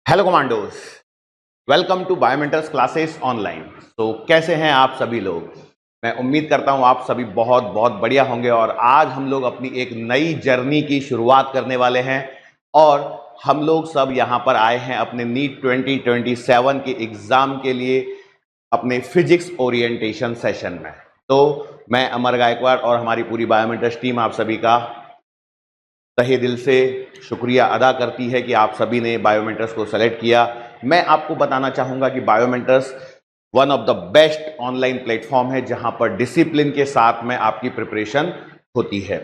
Hello commandos, welcome to Biomentors classes online. तो कैसे हैं आप सभी लोग। मैं उम्मीद करता हूं आप सभी बहुत बहुत बढ़िया होंगे और आज हम लोग अपनी एक नई जर्नी की शुरुआत करने वाले हैं और हम लोग सब यहां पर आए हैं अपने नीट 2027 के एग्जाम के लिए अपने फिजिक्स ओरिएंटेशन सेशन में। तो मैं अमर गायकवाड़ और हमारी पूरी बायोमेंटर्स टीम आप सभी का तहे दिल से शुक्रिया अदा करती है कि आप सभी ने बायोमेंटर्स को सेलेक्ट किया। मैं आपको बताना चाहूंगा कि Biomentors one of the best online platform है जहां पर डिसिप्लिन के साथ में आपकी प्रिपरेशन होती है।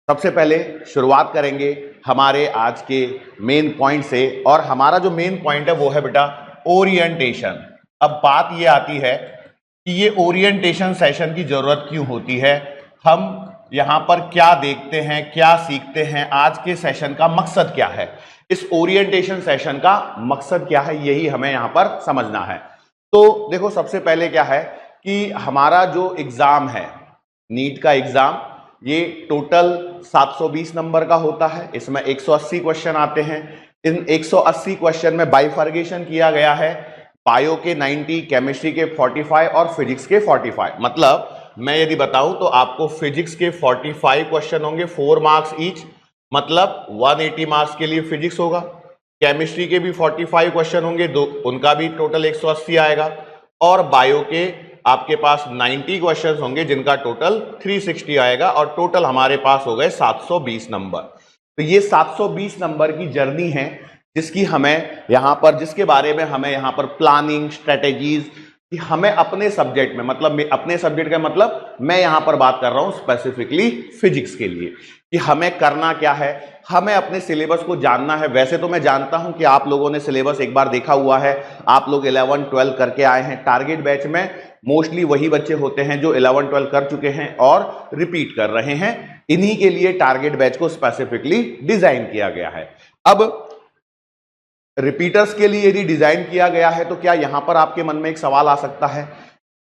सबसे पहले शुरुआत करेंगे हमारे आज के मेन पॉइंट से और हमारा जो मेन पॉइंट है वो है बेटा ओरिएंटेशन। अब बात ये आती है कि ये ओरिएंटेशन सेशन की जरूरत क्यों होती है, हम यहां पर क्या देखते हैं, क्या सीखते हैं, आज के सेशन का मकसद क्या है, इस ओरिएंटेशन सेशन का मकसद क्या है, यही हमें यहां पर समझना है। तो देखो सबसे पहले क्या है कि हमारा जो एग्जाम है नीट का एग्जाम, ये टोटल 720 नंबर का होता है। इसमें 180 क्वेश्चन आते हैं। इन 180 क्वेश्चन में बाइफर्गेशन किया गया है, बायो के 90, केमिस्ट्री के 45 और फिजिक्स के 45। मतलब मैं यदि बताऊं तो आपको फिजिक्स के 45 क्वेश्चन होंगे, 4 मार्क्स ईच, मतलब 180 मार्क्स के लिए फिजिक्स होगा। केमिस्ट्री के भी 45 क्वेश्चन होंगे, उनका भी टोटल 180 आएगा। और बायो के आपके पास 90 क्वेश्चन होंगे जिनका टोटल 360 आएगा और टोटल हमारे पास हो गए 720 नंबर। तो ये 720 नंबर की जर्नी है जिसकी हमें यहां पर, जिसके बारे में हमें यहां पर प्लानिंग, स्ट्रेटेजीज कि हमें अपने सब्जेक्ट में, मतलब अपने सब्जेक्ट का मतलब मैं यहां पर बात कर रहा हूं स्पेसिफिकली फिजिक्स के लिए, कि हमें करना क्या है, हमें अपने सिलेबस को जानना है। वैसे तो मैं जानता हूं कि आप लोगों ने सिलेबस एक बार देखा हुआ है, आप लोग 11-12 करके आए हैं। टारगेट बैच में मोस्टली वही बच्चे होते हैं जो 11-12 कर चुके हैं और रिपीट कर रहे हैं। इन्हीं के लिए टारगेट बैच को स्पेसिफिकली डिजाइन किया गया है। अब रिपीटर्स के लिए यदि डिजाइन किया गया है तो क्या यहां पर आपके मन में एक सवाल आ सकता है,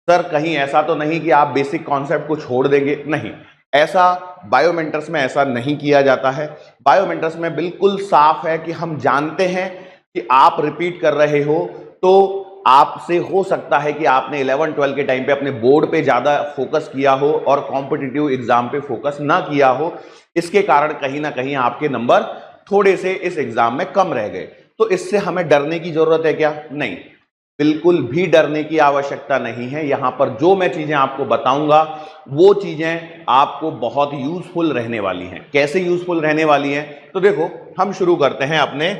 सर कहीं ऐसा तो नहीं कि आप बेसिक कॉन्सेप्ट को छोड़ देंगे। नहीं, ऐसा बायोमेंटर्स में ऐसा नहीं किया जाता है। बायोमेंटर्स में बिल्कुल साफ है कि हम जानते हैं कि आप रिपीट कर रहे हो तो आपसे हो सकता है कि आपने 11-12 के टाइम पे अपने बोर्ड पे ज्यादा फोकस किया हो और कॉम्पिटिटिव एग्जाम पे फोकस ना किया हो। इसके कारण कहीं ना कहीं आपके नंबर थोड़े से इस एग्जाम में कम रह गए। तो इससे हमें डरने की जरूरत है क्या? नहीं, बिल्कुल भी डरने की आवश्यकता नहीं है। यहां पर जो मैं चीजें आपको बताऊंगा वो चीजें आपको बहुत यूजफुल रहने वाली हैं। कैसे यूजफुल रहने वाली हैं? तो देखो हम शुरू करते हैं अपने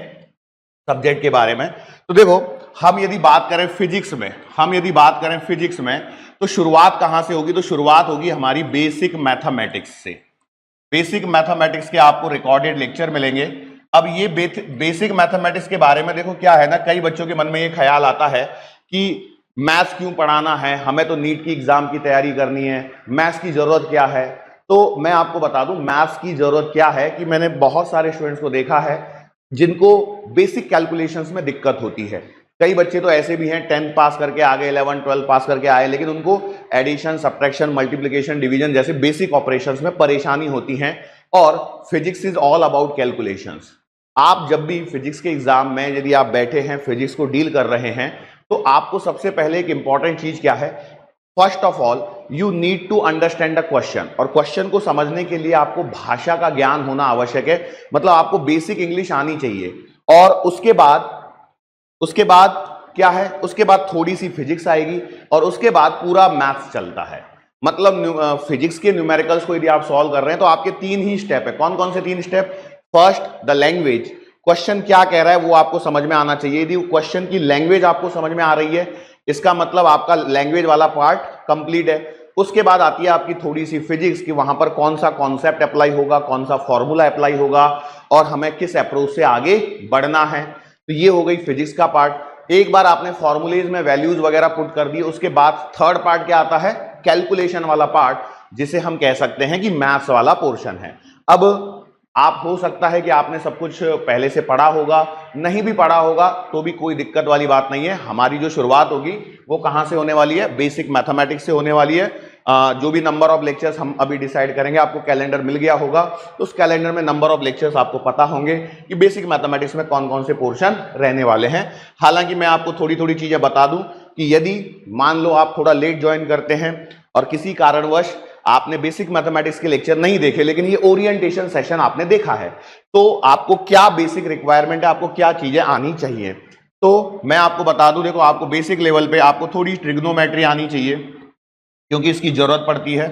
सब्जेक्ट के बारे में। तो देखो हम यदि बात करें फिजिक्स में, तो शुरुआत कहां से होगी? तो शुरुआत होगी हमारी बेसिक मैथमेटिक्स से। बेसिक मैथमेटिक्स के आपको रिकॉर्डेड लेक्चर मिलेंगे। अब ये बेसिक मैथमेटिक्स के बारे में देखो क्या है ना, कई बच्चों के मन में ये ख्याल आता है कि मैथ्स क्यों पढ़ाना है, हमें तो नीट की एग्जाम की तैयारी करनी है, मैथ्स की जरूरत क्या है। तो मैं आपको बता दूं मैथ्स की जरूरत क्या है कि मैंने बहुत सारे स्टूडेंट्स को देखा है जिनको बेसिक कैलकुलेशंस में दिक्कत होती है। कई बच्चे तो ऐसे भी हैं 10th पास करके आ गए, 11-12 पास करके आए, लेकिन उनको एडिशन, सब्ट्रैक्शन, मल्टीप्लिकेशन, डिवीजन जैसे बेसिक ऑपरेशंस में परेशानी होती है। और physics is all about calculations. आप जब भी फिजिक्स के एग्जाम में यदि आप बैठे हैं, फिजिक्स को डील कर रहे हैं, तो आपको सबसे पहले एक इंपॉर्टेंट चीज क्या है? First of all you need to understand the question. और क्वेश्चन को समझने के लिए आपको भाषा का ज्ञान होना आवश्यक है, मतलब आपको बेसिक इंग्लिश आनी चाहिए। और उसके बाद क्या है? उसके बाद थोड़ी सी फिजिक्स आएगी और उसके बाद पूरा मैथ्स चलता है। मतलब फिजिक्स के न्यूमेरिकल्स को यदि आप सॉल्व कर रहे हैं तो आपके 3 ही स्टेप है। कौन कौन से 3 step? First the language, question क्या कह रहा है वो आपको समझ में आना चाहिए। यदि क्वेश्चन की लैंग्वेज आपको समझ में आ रही है, इसका मतलब आपका लैंग्वेज वाला पार्ट कंप्लीट है। उसके बाद आती है आपकी थोड़ी सी फिजिक्स कि वहां पर कौन सा कॉन्सेप्ट अप्लाई होगा, कौन सा फॉर्मूला अप्लाई होगा और हमें किस अप्रोच से आगे बढ़ना है। तो ये हो गई फिजिक्स का पार्ट। एक बार आपने फॉर्मूलेज में वैल्यूज वगैरह पुट कर दी, उसके बाद थर्ड पार्ट क्या आता है? कैलकुलेशन वाला पार्ट, जिसे हम कह सकते हैं कि मैथ्स वाला पोर्शन है। अब आप हो सकता है कि आपने सब कुछ पहले से पढ़ा होगा, नहीं भी पढ़ा होगा तो भी कोई दिक्कत वाली बात नहीं है। हमारी जो शुरुआत होगी वो कहां से होने वाली है? बेसिक मैथमेटिक्स से होने वाली है। जो भी नंबर ऑफ लेक्चर्स हम अभी डिसाइड करेंगे, आपको कैलेंडर मिल गया होगा तो उस कैलेंडर में नंबर ऑफ लेक्चर्स आपको पता होंगे कि बेसिक मैथमेटिक्स में कौन कौन से पोर्शन रहने वाले हैं। हालांकि मैं आपको थोड़ी थोड़ी चीजें बता दूं कि यदि मान लो आप थोड़ा लेट ज्वाइन करते हैं और किसी कारणवश आपने बेसिक मैथमेटिक्स के लेक्चर नहीं देखे लेकिन ये ओरिएंटेशन सेशन आपने देखा है, तो आपको क्या बेसिक रिक्वायरमेंट है, आपको क्या चीजें आनी चाहिए। तो मैं आपको बता दूं, देखो आपको बेसिक लेवल पे आपको थोड़ी ट्रिग्नोमेट्री आनी चाहिए क्योंकि इसकी जरूरत पड़ती है।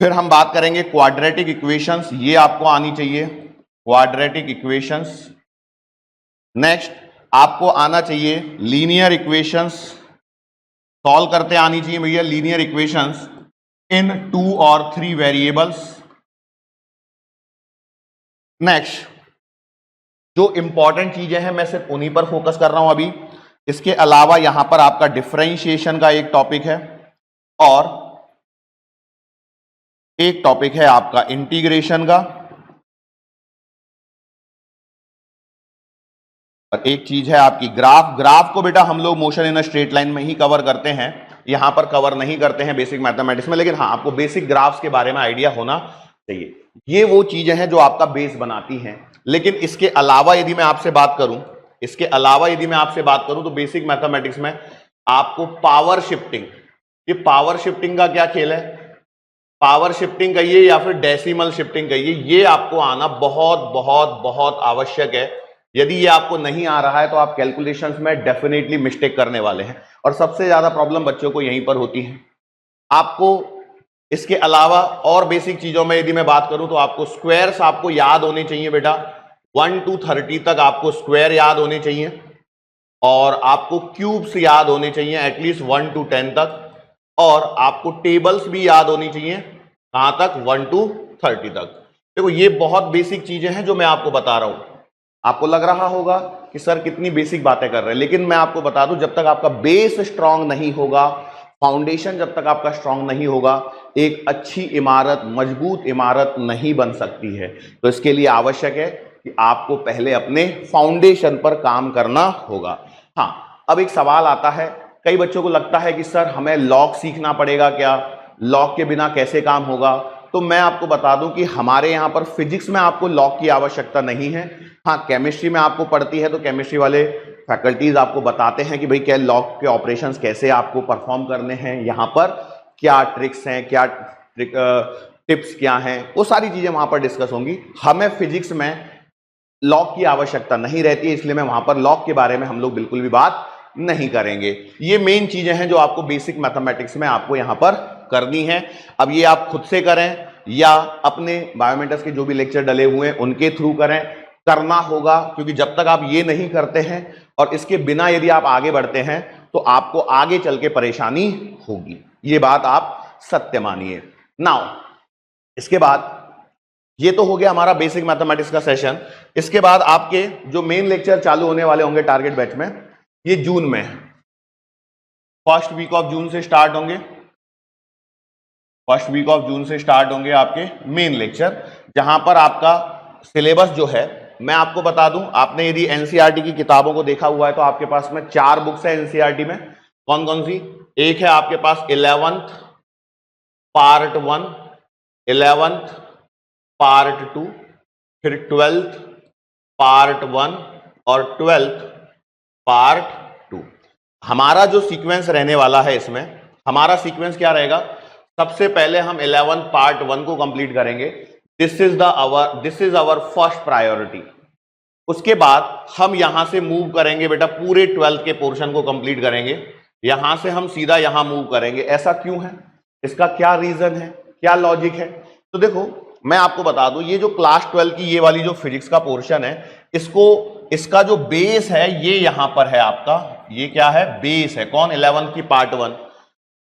फिर हम बात करेंगे क्वाड्रेटिक इक्वेशंस, ये आपको आनी चाहिए, क्वाड्रेटिक इक्वेशंस। नेक्स्ट आपको आना चाहिए लीनियर इक्वेशंस, सॉल्व करते आनी चाहिए भैया लीनियर इक्वेशंस इन 2 और 3 वेरिएबल्स। नेक्स्ट जो इंपॉर्टेंट चीजें हैं मैं सिर्फ उन्हीं पर फोकस कर रहा हूं अभी। इसके अलावा यहां पर आपका डिफरेंशिएशन का एक टॉपिक है और एक टॉपिक है आपका इंटीग्रेशन का, और एक चीज है आपकी ग्राफ। ग्राफ को बेटा हम लोग motion in a straight line में ही कवर करते हैं, यहां पर कवर नहीं करते हैं बेसिक मैथमेटिक्स में, लेकिन हाँ आपको बेसिक ग्राफ्स के बारे में आइडिया होना चाहिए। ये वो चीजें हैं जो आपका बेस बनाती हैं। लेकिन इसके अलावा यदि मैं आपसे बात करूं, इसके अलावा यदि मैं आपसे बात करूं तो बेसिक मैथमेटिक्स में आपको पावर शिफ्टिंग, ये पावर शिफ्टिंग का क्या खेल है, पावर शिफ्टिंग कहिए या फिर डेसिमल शिफ्टिंग कहिए, ये आपको आना बहुत बहुत बहुत आवश्यक है। यदि ये आपको नहीं आ रहा है तो आप कैलकुलेशंस में डेफिनेटली मिस्टेक करने वाले हैं और सबसे ज्यादा प्रॉब्लम बच्चों को यहीं पर होती है। आपको इसके अलावा और बेसिक चीजों में यदि मैं बात करूं तो आपको स्क्वायर्स आपको याद होने चाहिए बेटा, 1 to 30 तक आपको स्क्वायर याद होने चाहिए और आपको क्यूब्स याद होने चाहिए एटलीस्ट 1 to 10 तक, और आपको टेबल्स भी याद होनी चाहिए कहां तक, 1 to 30 तक। देखो ये बहुत बेसिक चीजें हैं जो मैं आपको बता रहा हूं। आपको लग रहा होगा कि सर कितनी बेसिक बातें कर रहे हैं, लेकिन मैं आपको बता दूं जब तक आपका बेस स्ट्रांग नहीं होगा, फाउंडेशन जब तक आपका स्ट्रांग नहीं होगा, एक अच्छी इमारत, मजबूत इमारत नहीं बन सकती है। तो इसके लिए आवश्यक है कि आपको पहले अपने फाउंडेशन पर काम करना होगा। हाँ, अब एक सवाल आता है, कई बच्चों को लगता है कि सर हमें लॉग सीखना पड़ेगा क्या, लॉग के बिना कैसे काम होगा। तो मैं आपको बता दूं कि हमारे यहां पर फिजिक्स में आपको लॉग की आवश्यकता नहीं है। हाँ, केमिस्ट्री में आपको पढ़ती है तो केमिस्ट्री वाले फैकल्टीज आपको बताते हैं कि भाई क्या लॉग के ऑपरेशंस कैसे आपको परफॉर्म करने हैं, यहां पर क्या ट्रिक्स हैं, क्या टिप्स क्या हैं, वो सारी चीजें वहां पर डिस्कस होंगी। हमें फिजिक्स में लॉग की आवश्यकता नहीं रहती है, इसलिए मैं वहां पर लॉग के बारे में हम लोग बिल्कुल भी बात नहीं करेंगे। ये मेन चीजें हैं जो आपको बेसिक मैथमेटिक्स में आपको यहां पर करनी है। अब ये आप खुद से करें या अपने बायोमेंटर्स के जो भी लेक्चर डले हुए हैं उनके थ्रू करें, करना होगा, क्योंकि जब तक आप ये नहीं करते हैं और इसके बिना यदि आप आगे बढ़ते हैं तो आपको आगे चल के परेशानी होगी। ये बात आप सत्य मानिए। नाउ इसके बाद ये तो हो गया हमारा बेसिक मैथमेटिक्स का सेशन। इसके बाद आपके जो मेन लेक्चर चालू होने वाले होंगे टारगेट बैच में, ये जून में, फर्स्ट वीक ऑफ जून से स्टार्ट होंगे, फर्स्ट वीक ऑफ जून से स्टार्ट होंगे आपके मेन लेक्चर, जहां पर आपका सिलेबस जो है मैं आपको बता दूं, आपने यदि एनसीईआरटी की किताबों को देखा हुआ है तो आपके पास में 4 बुक्स है एनसीईआरटी में। कौन कौन सी? एक है आपके पास 11th पार्ट 1, 11th पार्ट 2, फिर 12th पार्ट 1 और 12th पार्ट 2। हमारा जो सीक्वेंस रहने वाला है इसमें, हमारा सीक्वेंस क्या रहेगा, सबसे पहले हम 11th पार्ट 1 को कंप्लीट करेंगे, this is our first priority. उसके बाद हम यहां से मूव करेंगे बेटा, पूरे 12th के पोर्शन को कंप्लीट करेंगे, यहां से हम सीधा यहां मूव करेंगे। ऐसा क्यों है, इसका क्या रीजन है, क्या लॉजिक है? तो देखो मैं आपको बता दूं, ये जो क्लास 12 की ये वाली जो फिजिक्स का पोर्शन है, इसका जो बेस है ये यहां पर है आपका, ये क्या है, बेस है। कौन? 11th की पार्ट 1।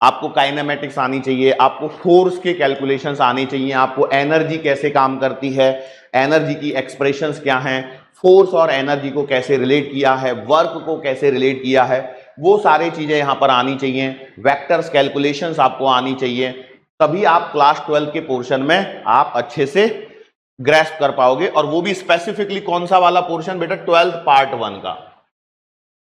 आपको काइनेमेटिक्स आनी चाहिए, आपको फोर्स के कैलकुलेशंस आनी चाहिए, आपको एनर्जी कैसे काम करती है, एनर्जी की एक्सप्रेशंस क्या हैं, फोर्स और एनर्जी को कैसे रिलेट किया है, वर्क को कैसे रिलेट किया है, वो सारी चीजें यहां पर आनी चाहिए। वेक्टर्स कैलकुलेशंस आपको आनी चाहिए, तभी आप क्लास 12 के पोर्शन में आप अच्छे से ग्रैस्प कर पाओगे। और वो भी स्पेसिफिकली कौन सा वाला पोर्शन बेटा, 12th पार्ट 1 का,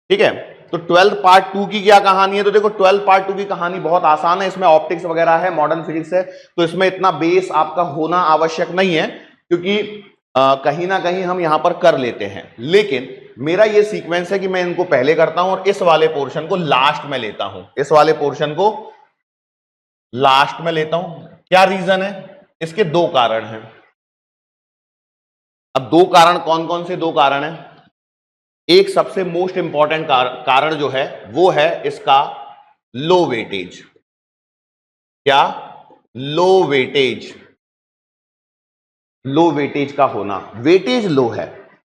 ठीक है। तो 12 पार्ट 2 की क्या कहानी है? तो देखो 12 पार्ट 2 की कहानी बहुत आसान है, इसमें ऑप्टिक्स वगैरह है, मॉडर्न फिजिक्स है, तो इसमें इतना बेस आपका होना आवश्यक नहीं है, क्योंकि कहीं ना कहीं हम यहां पर कर लेते हैं। लेकिन मेरा ये सीक्वेंस है कि मैं इनको पहले करता हूं और इस वाले पोर्शन को लास्ट में लेता हूं, इस वाले पोर्शन को लास्ट में लेता हूं। क्या रीजन है? इसके दो कारण हैं। अब दो कारण कौन कौन से दो कारण हैं? एक सबसे मोस्ट इंपॉर्टेंट कारण जो है वो है इसका लो वेटेज। क्या? लो वेटेज। लो वेटेज का होना, वेटेज लो है।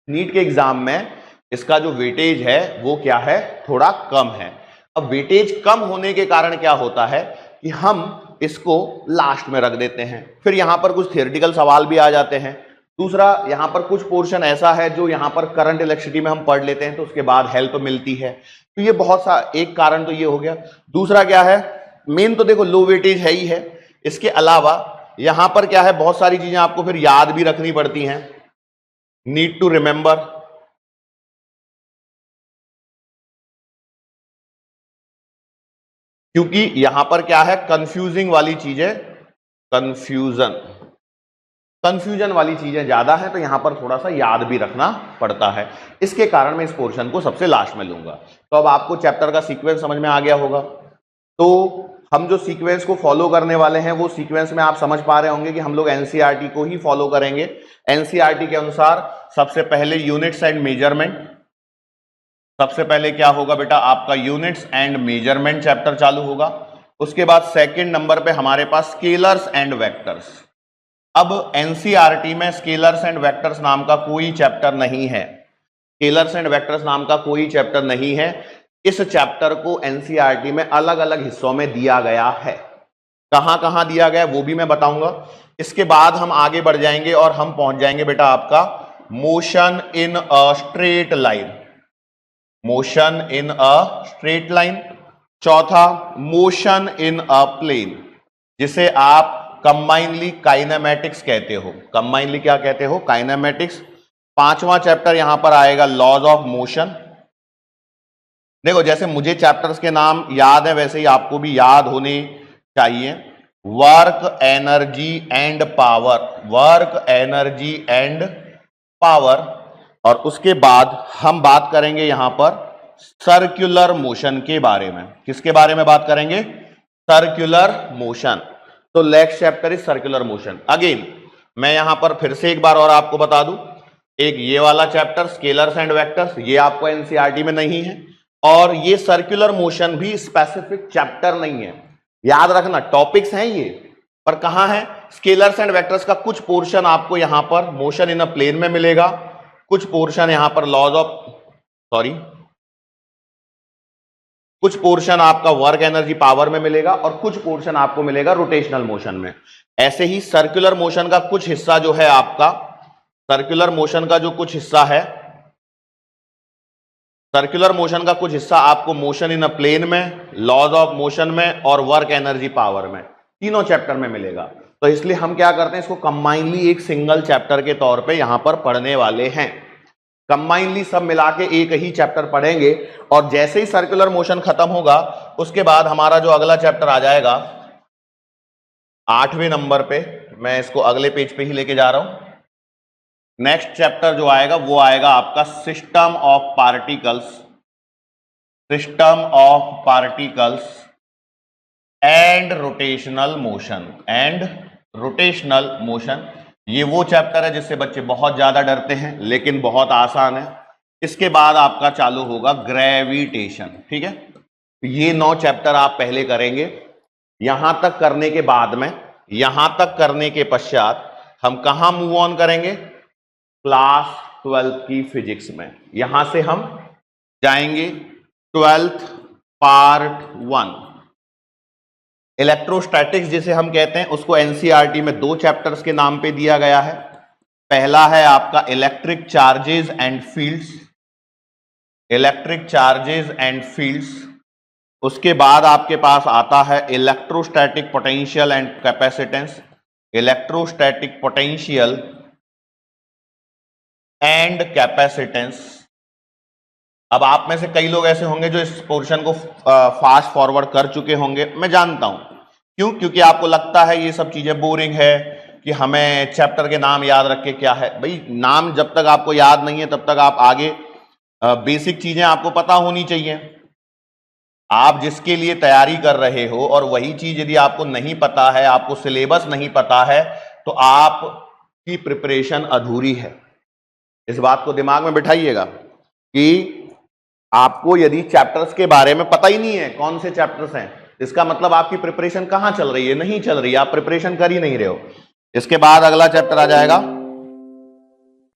नीट के एग्जाम में इसका जो वेटेज है वो क्या है? थोड़ा कम है। अब वेटेज कम होने के कारण क्या होता है कि हम इसको लास्ट में रख देते हैं। फिर यहां पर कुछ थियोरेटिकल सवाल भी आ जाते हैं। दूसरा, यहां पर कुछ पोर्शन ऐसा है जो यहां पर करंट इलेक्ट्रिसिटी में हम पढ़ लेते हैं, तो उसके बाद हेल्प मिलती है। तो ये बहुत सा एक कारण तो ये हो गया। दूसरा क्या है? मेन तो देखो लो वेटेज है ही है, इसके अलावा यहां पर क्या है, बहुत सारी चीजें आपको फिर याद भी रखनी पड़ती हैं। नीड टू रिमेंबर, क्योंकि यहां पर क्या है, कंफ्यूजिंग वाली चीजें, कंफ्यूजन वाली चीजें ज्यादा है, तो यहां पर थोड़ा सा याद भी रखना पड़ता है। इसके कारण मैं इस पोर्शन को सबसे लास्ट में लूंगा। तो अब आपको चैप्टर का सीक्वेंस समझ में आ गया होगा। तो हम जो सीक्वेंस को फॉलो करने वाले हैं वो सीक्वेंस में आप समझ पा रहे होंगे कि हम लोग एनसीईआरटी को ही फॉलो करेंगे। एनसीईआरटी के अनुसार सबसे पहले यूनिट्स एंड मेजरमेंट, सबसे पहले क्या होगा बेटा, आपका यूनिट्स एंड मेजरमेंट चैप्टर चालू होगा। उसके बाद सेकंड नंबर पे हमारे पास स्केलर्स एंड वेक्टर्स। अब एनसीईआरटी में स्केलर्स एंड वेक्टर्स नाम का कोई चैप्टर नहीं है, स्केलर्स एंड वेक्टर्स नाम का कोई चैप्टर नहीं है। इस चैप्टर को एनसीईआरटी में अलग अलग हिस्सों में दिया गया है। कहां कहां दिया गया वो भी मैं बताऊंगा। इसके बाद हम आगे बढ़ जाएंगे और हम पहुंच जाएंगे बेटा आपका motion in a straight line, motion in a straight line. चौथा, मोशन इन अ प्लेन, जिसे आप कंबाइनली काइनेमेटिक्स कहते हो। कंबाइनली क्या कहते हो? काइनेमेटिक्स। पांचवा चैप्टर यहां पर आएगा लॉज ऑफ मोशन। देखो जैसे मुझे चैप्टर्स के नाम याद है वैसे ही आपको भी याद होने चाहिए। Work energy and power, work energy and power. और उसके बाद हम बात करेंगे यहां पर सर्कुलर मोशन के बारे में। किसके बारे में बात करेंगे? Circular motion. तो next chapter is circular motion. Again मैं यहां पर फिर से एक बार और आपको बता दूं, एक ये वाला चैप्टर स्केलर्स एंड वेक्टर्स, ये आपको एनसीईआरटी में नहीं है, और ये सर्कुलर मोशन भी स्पेसिफिक चैप्टर नहीं है। याद रखना टॉपिक्स हैं ये, पर कहां है? स्केलर्स एंड वेक्टर्स का कुछ पोर्शन आपको यहां पर मोशन इन अ प्लेन में मिलेगा, कुछ पोर्शन यहां पर लॉज ऑफ कुछ पोर्शन आपका वर्क एनर्जी पावर में मिलेगा और कुछ पोर्शन आपको मिलेगा रोटेशनल मोशन में। ऐसे ही सर्कुलर मोशन का कुछ हिस्सा जो है आपका, सर्कुलर मोशन का जो कुछ हिस्सा है, सर्कुलर मोशन का कुछ हिस्सा आपको मोशन इन अ प्लेन में, लॉज ऑफ मोशन में और वर्क एनर्जी पावर में, तीनों चैप्टर में मिलेगा। तो इसलिए हम क्या करते हैं, इसको कंबाइनली एक सिंगल चैप्टर के तौर पे यहां पर पढ़ने वाले हैं। कंबाइनली सब मिला के एक ही चैप्टर पढ़ेंगे, और जैसे ही सर्कुलर मोशन खत्म होगा उसके बाद हमारा जो अगला चैप्टर आ जाएगा 8वें नंबर पे, मैं इसको अगले पेज पे ही लेके जा रहा हूं। नेक्स्ट चैप्टर जो आएगा वो आएगा आपका system of particles, system of particles and rotational motion, and rotational motion. ये वो चैप्टर है जिससे बच्चे बहुत ज्यादा डरते हैं लेकिन बहुत आसान है। इसके बाद आपका चालू होगा ग्रेविटेशन। ठीक है, ये 9 चैप्टर आप पहले करेंगे। यहां तक करने के बाद में, यहां तक करने के पश्चात हम कहां मूव ऑन करेंगे? क्लास 12 की फिजिक्स में। यहां से हम जाएंगे 12th पार्ट 1, इलेक्ट्रोस्टैटिक्स जिसे हम कहते हैं, उसको एनसीईआरटी में 2 चैप्टर्स के नाम पे दिया गया है। पहला है आपका electric charges and fields, electric charges and fields. उसके बाद आपके पास आता है electrostatic potential and capacitance, electrostatic potential and capacitance. अब आप में से कई लोग ऐसे होंगे जो इस पोर्शन को फास्ट फॉरवर्ड कर चुके होंगे, मैं जानता हूं। क्यों? क्योंकि आपको लगता है ये सब चीजें बोरिंग है कि हमें चैप्टर के नाम याद रख के क्या है। भाई नाम जब तक आपको याद नहीं है तब तक आप आगे बेसिक चीजें आपको पता होनी चाहिए। आप जिसके लिए तैयारी कर रहे हो और वही चीज यदि आपको नहीं पता है, आपको सिलेबस नहीं पता है, तो आपकी प्रिपरेशन अधूरी है। इस बात को दिमाग में बिठाइएगा कि आपको यदि चैप्टर्स के बारे में पता ही नहीं है कौन से चैप्टर्स हैं, इसका मतलब आपकी प्रिपरेशन कहां चल रही है? नहीं चल रही है, आप प्रिपरेशन कर ही नहीं रहे हो। इसके बाद अगला चैप्टर आ जाएगा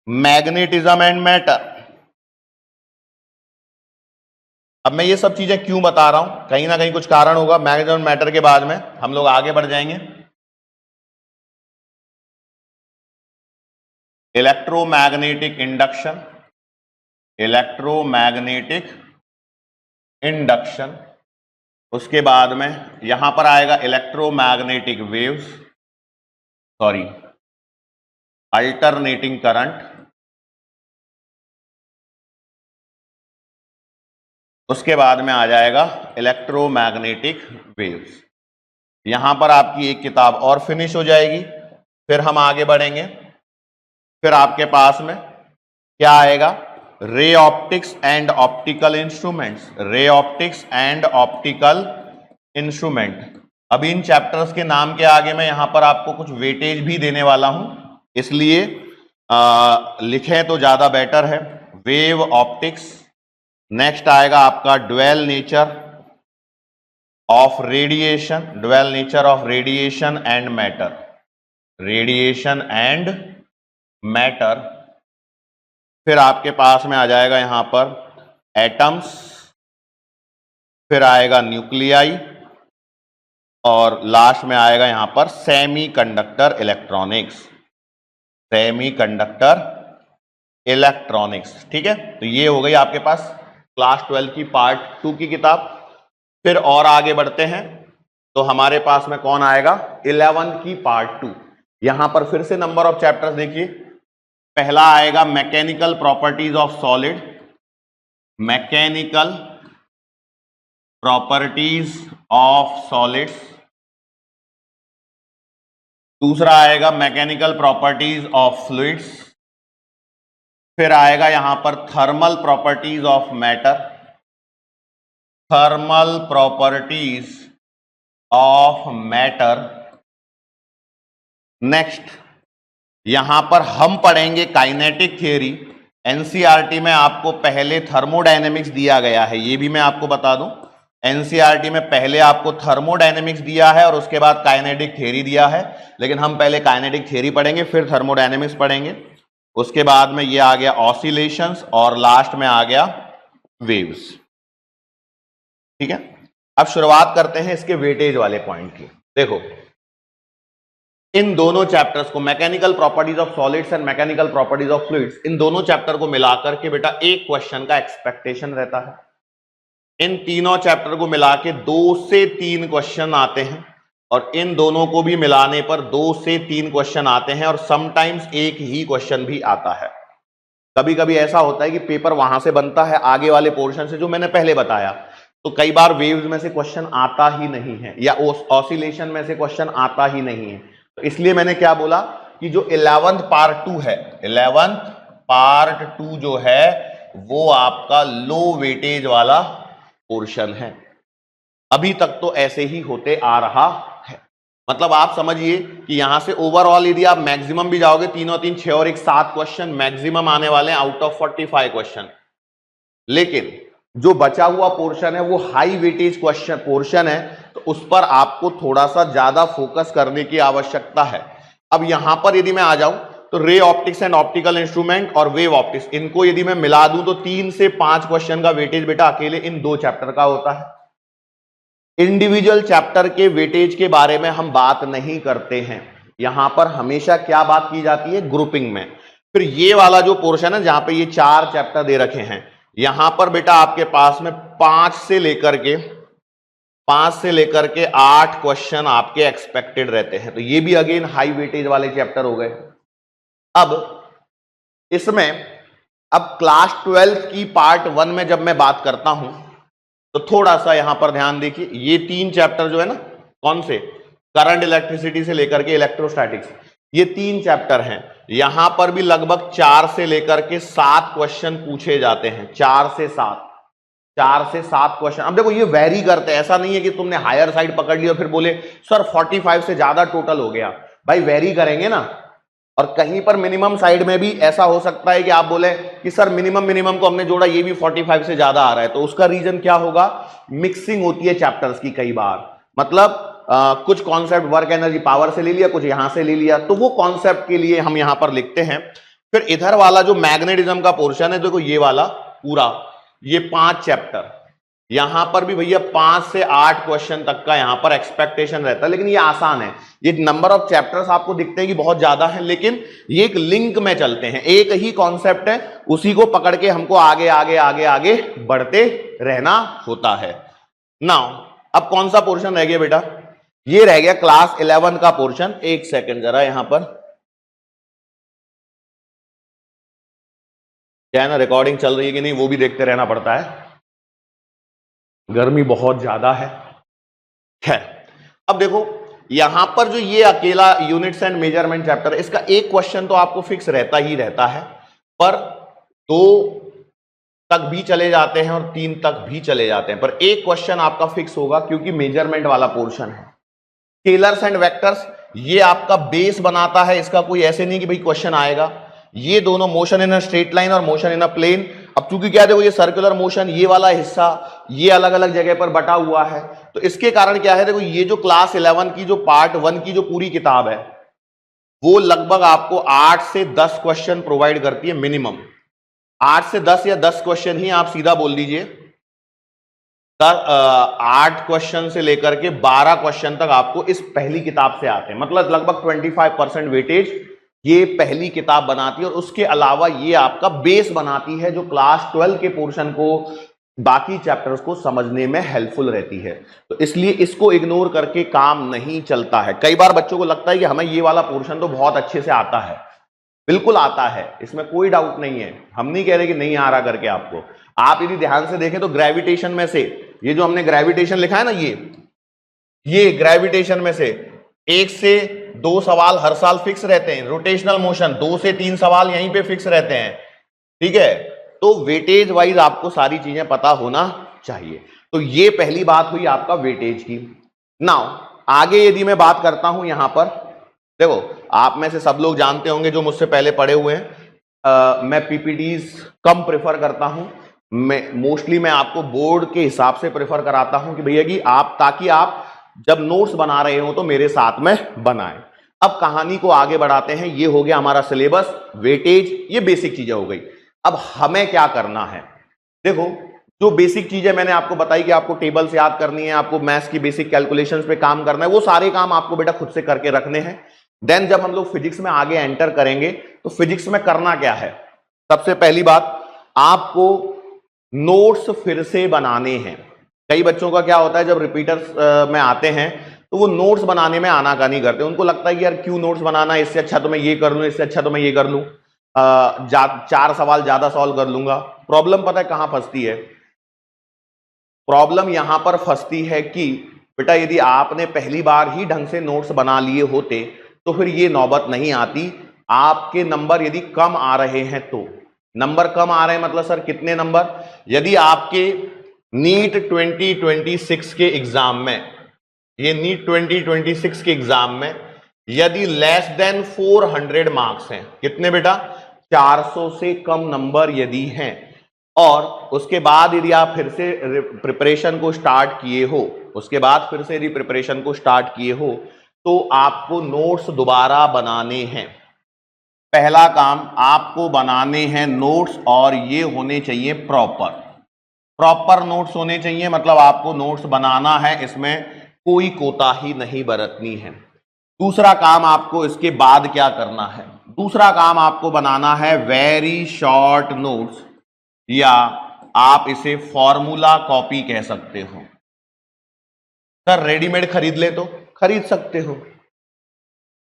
मैग्नेटिज्म एंड मैटर। अब मैं ये सब चीजें क्यों बता रहा हूं, कहीं ना कहीं कुछ कारण होगा। मैग्नेटिज्म एंड मैटर के बाद में हम लोग आगे बढ़ जाएंगे इलेक्ट्रोमैग्नेटिक इंडक्शन, इलेक्ट्रोमैग्नेटिक इंडक्शन। उसके बाद में यहां पर आएगा electromagnetic waves, sorry alternating current. उसके बाद में आ जाएगा इलेक्ट्रोमैग्नेटिक वेव्स। यहां पर आपकी एक किताब और फिनिश हो जाएगी, फिर हम आगे बढ़ेंगे। फिर आपके पास में क्या आएगा? Ray optics and optical instruments, ray optics and optical instrument. अभी इन चैप्टर्स के नाम के आगे मैं यहां पर आपको कुछ वेटेज भी देने वाला हूं, इसलिए लिखें तो ज्यादा बेटर है। वेव ऑप्टिक्स, नेक्स्ट आएगा आपका dual nature of radiation, dual nature of radiation and matter, radiation and matter. फिर आपके पास में आ जाएगा यहां पर एटम्स, फिर आएगा न्यूक्लियाई, और लास्ट में आएगा यहां पर सेमीकंडक्टर इलेक्ट्रॉनिक्स, सेमीकंडक्टर इलेक्ट्रॉनिक्स। ठीक है, तो ये हो गई आपके पास क्लास 12 की पार्ट 2 की किताब। फिर और आगे बढ़ते हैं तो हमारे पास में कौन आएगा? 11 की पार्ट 2। यहां पर फिर से नंबर ऑफ चैप्टर्स देखिए। पहला आएगा mechanical properties of solid, mechanical properties of solids. दूसरा आएगा मैकेनिकल प्रॉपर्टीज ऑफ फ्लूइड्स। फिर आएगा यहां पर thermal properties of matter, thermal properties of matter. Next यहां पर हम पढ़ेंगे काइनेटिक थ्योरी। एनसीईआरटी में आपको पहले थर्मोडायनेमिक्स दिया गया है, ये भी मैं आपको बता दूं। एनसीईआरटी में पहले आपको थर्मोडायनेमिक्स दिया है और उसके बाद काइनेटिक थ्योरी दिया है, लेकिन हम पहले काइनेटिक थ्योरी पढ़ेंगे, फिर थर्मोडायनेमिक्स पढ़ेंगे। उसके बाद में ये आ गया ऑसिलेशंस, और लास्ट में आ गया वेव्स। ठीक है, अब शुरुआत करते हैं इसके वेटेज वाले पॉइंट की। देखो, इन दोनों चैप्टर्स को, mechanical properties of solids and mechanical properties of fluids, इन दोनों चैप्टर को मिलाकर के बेटा एक क्वेश्चन का एक्सपेक्टेशन रहता है। इन तीनों चैप्टर को मिला के 2 से 3 क्वेश्चन आते हैं, और इन दोनों को भी मिलाने पर 2 से 3 क्वेश्चन आते हैं, और समटाइम्स एक ही क्वेश्चन भी आता है। कभी कभी ऐसा होता है कि पेपर वहां से बनता है आगे वाले पोर्शन से जो मैंने पहले बताया, तो कई बार वेव्स में से क्वेश्चन आता ही नहीं है, या ऑसिलेशन में से क्वेश्चन आता ही नहीं है। तो इसलिए मैंने क्या बोला कि जो 11th पार्ट 2 है, 11th पार्ट 2 जो है वो आपका लो वेटेज वाला पोर्शन है। अभी तक तो ऐसे ही होते आ रहा है। मतलब आप समझिए कि यहां से ओवरऑल यदि आप मैक्सिमम भी जाओगे, 3 और 3 6 और 1 7 क्वेश्चन मैक्सिमम आने वाले हैं आउट ऑफ 45 क्वेश्चन। लेकिन जो बचा हुआ पोर्शन है वो हाई वेटेज क्वेश्चन पोर्शन है, तो उस पर आपको थोड़ा सा ज्यादा फोकस करने की आवश्यकता है। अब यहां पर यदि मैं आ जाऊं तो ray optics and optical instrument और वेव ऑप्टिक्स, इनको यदि मैं मिला दूं तो 3 से 5 क्वेश्चन का वेटेज बेटा अकेले इन 2 चैप्टर का होता है। इंडिविजुअल चैप्टर के वेटेज के बारे में हम बात नहीं करते हैं। यहां पर हमेशा क्या बात की जाती है? ग्रुपिंग में। फिर ये वाला जो पोर्शन है जहां पे ये 4 चैप्टर दे रखे हैं, यहां पर बेटा आपके पास में 5 से लेकर के 8 क्वेश्चन आपके एक्सपेक्टेड रहते हैं। तो ये भी अगेन हाई वेटेज वाले चैप्टर हो गए। अब इसमें अब क्लास 12 की पार्ट 1 में जब मैं बात करता हूं तो थोड़ा सा यहां पर ध्यान देखिए, ये 3 चैप्टर जो है ना, कौन से, करंट इलेक्ट्रिसिटी से लेकर के इलेक्ट्रोस्टैटिक्स, ये 3 चैप्टर हैं। यहां पर भी लगभग 4 से लेकर के 7 क्वेश्चन पूछे जाते हैं, 4 से 7 क्वेश्चन। अब देखो ये वेरी करते हैं, ऐसा नहीं है कि तुमने हायर साइड पकड़ लिया और फिर बोले सर 45 से ज्यादा टोटल हो गया। भाई वेरी करेंगे ना, और कहीं पर मिनिमम साइड में भी ऐसा हो सकता है कि आप बोले कि सर मिनिमम को हमने जोड़ा, ये भी 45 से ज्यादा आ रहा है। तो उसका रीजन क्या होगा, मिक्सिंग होती है चैप्टर्स की कई बार, मतलब कुछ कॉन्सेप्ट वर्क एनर्जी पावर से ले लिया, कुछ यहां से ले लिया, तो वो कॉन्सेप्ट के लिए हम यहां पर लिखते हैं। फिर इधर वाला जो मैग्नेटिज्म का पोर्शन है, देखो ये वाला पूरा, ये 5 चैप्टर, यहां पर भी भैया 5 से 8 क्वेश्चन तक का यहां पर एक्सपेक्टेशन रहता है। लेकिन ये आसान है, ये नंबर ऑफ चैप्टर्स आपको दिखते हैं कि बहुत ज्यादा है, लेकिन ये एक लिंक में चलते हैं, एक ही कॉन्सेप्ट है, उसी को पकड़ के हमको आगे आगे आगे आगे बढ़ते रहना होता है। नाउ अब कौन सा पोर्शन रह गया बेटा, ये रह गया क्लास 11 का पोर्शन। एक सेकंड जरा, यहां पर क्या है ना, रिकॉर्डिंग चल रही है कि नहीं वो भी देखते रहना पड़ता है, गर्मी बहुत ज्यादा है। खैर अब देखो यहां पर जो ये अकेला यूनिट्स एंड मेजरमेंट चैप्टर, इसका एक क्वेश्चन तो आपको फिक्स रहता ही रहता है, पर 2 तक भी चले जाते हैं और 3 तक भी चले जाते हैं, पर एक क्वेश्चन आपका फिक्स होगा क्योंकि मेजरमेंट वाला पोर्शन है। स्केलर्स एंड वेक्टर्स ये आपका बेस बनाता है, इसका कोई ऐसे नहीं कि भाई क्वेश्चन आएगा। ये दोनों motion in a straight line और मोशन इन अ प्लेन, अब चूंकि क्या देखो ये सर्कुलर मोशन, ये वाला हिस्सा ये अलग अलग जगह पर बटा हुआ है, तो इसके कारण क्या है, देखो ये जो क्लास 11 की जो पार्ट 1 की जो पूरी किताब है, वो लगभग आपको 8 से 10 क्वेश्चन प्रोवाइड करती है मिनिमम। 8 से 10 या 10 क्वेश्चन ही आप सीधा बोल दीजिए। 8 क्वेश्चन से लेकर के 12 क्वेश्चन तक आपको इस पहली किताब से आते हैं, मतलब लगभग 25% वेटेज ये पहली किताब बनाती है, और उसके अलावा ये आपका बेस बनाती है जो क्लास 12 के पोर्शन को, बाकी चैप्टर्स को समझने में हेल्पफुल रहती है। तो इसलिए इसको इग्नोर करके काम नहीं चलता है। कई बार बच्चों को लगता है कि हमें ये वाला पोर्शन तो बहुत अच्छे से आता है, बिल्कुल आता है, इसमें कोई डाउट नहीं है, हम नहीं कह रहे कि नहीं आ रहा करके। आपको आप यदि ध्यान से देखें तो ग्रेविटेशन में से ये जो हमने ग्रेविटेशन लिखा है ना, ये ग्रेविटेशन में से 1 से 2 सवाल हर साल फिक्स रहते हैं। रोटेशनल मोशन 2 से 3 सवाल यहीं पे फिक्स रहते हैं, ठीक है। तो वेटेज वाइज आपको सारी चीजें पता होना चाहिए। तो ये पहली बात हुई आपका वेटेज की। नाउ आगे यदि मैं बात करता हूं, यहां पर देखो आप में से सब लोग जानते होंगे जो मुझसे पहले पढ़े हुए हैं, मैं पीपीटीज कम प्रेफर करता हूं। मोस्टली मैं आपको बोर्ड के हिसाब से प्रेफर कराता हूं कि भैया कि आप, ताकि आप जब नोट्स बना रहे हो तो मेरे साथ में बनाएं। अब कहानी को आगे बढ़ाते हैं, ये हो गया हमारा सिलेबस, वेटेज, ये बेसिक चीजें हो गई। अब हमें क्या करना है, देखो जो बेसिक चीजें मैंने आपको बताई कि आपको टेबल्स याद करनी है, आपको मैथ्स की बेसिक कैलकुलेशंस पे काम करना है, वो सारे काम आपको बेटा खुद से करके रखने हैं। देन जब हम लोग फिजिक्स में आगे एंटर करेंगे तो फिजिक्स में करना क्या है, सबसे पहली बात आपको नोट्स फिर से बनाने हैं। कई बच्चों का क्या होता है, जब रिपीटर्स में आते हैं तो वो नोट्स बनाने में आनाकानी करते हैं, उनको लगता है कि यार क्यों नोट्स बनाना है, इससे अच्छा तो मैं ये कर लूं, इससे अच्छा तो मैं ये कर लूं, 4 सवाल ज्यादा सॉल्व कर लूंगा। प्रॉब्लम पता है कहां फंसती है, प्रॉब्लम यहां पर फंसती है कि बेटा यदि आपने पहली बार ही ढंग से नोट्स बना लिए होते तो फिर ये नौबत नहीं आती। आपके नंबर यदि कम आ रहे हैं, तो नंबर कम आ रहे हैं मतलब सर कितने नंबर, यदि आपके नीट 2026 के एग्जाम में, ये नीट 2026 के एग्जाम में यदि लेस देन 400 मार्क्स हैं, कितने बेटा, 400 से कम नंबर यदि हैं, और उसके बाद यदि आप फिर से प्रिपरेशन को स्टार्ट किए हो, उसके बाद फिर से यदि प्रिपरेशन को स्टार्ट किए हो, तो आपको नोट्स दोबारा बनाने हैं। पहला काम आपको बनाने हैं नोट्स, और ये होने चाहिए प्रॉपर नोट्स होने चाहिए, मतलब आपको नोट्स बनाना है, इसमें कोई कोताही नहीं बरतनी है। दूसरा काम आपको इसके बाद क्या करना है, दूसरा काम आपको बनाना है वेरी शॉर्ट नोट्स, या आप इसे फॉर्मूला कॉपी कह सकते हो। सर रेडीमेड खरीद ले तो खरीद सकते हो,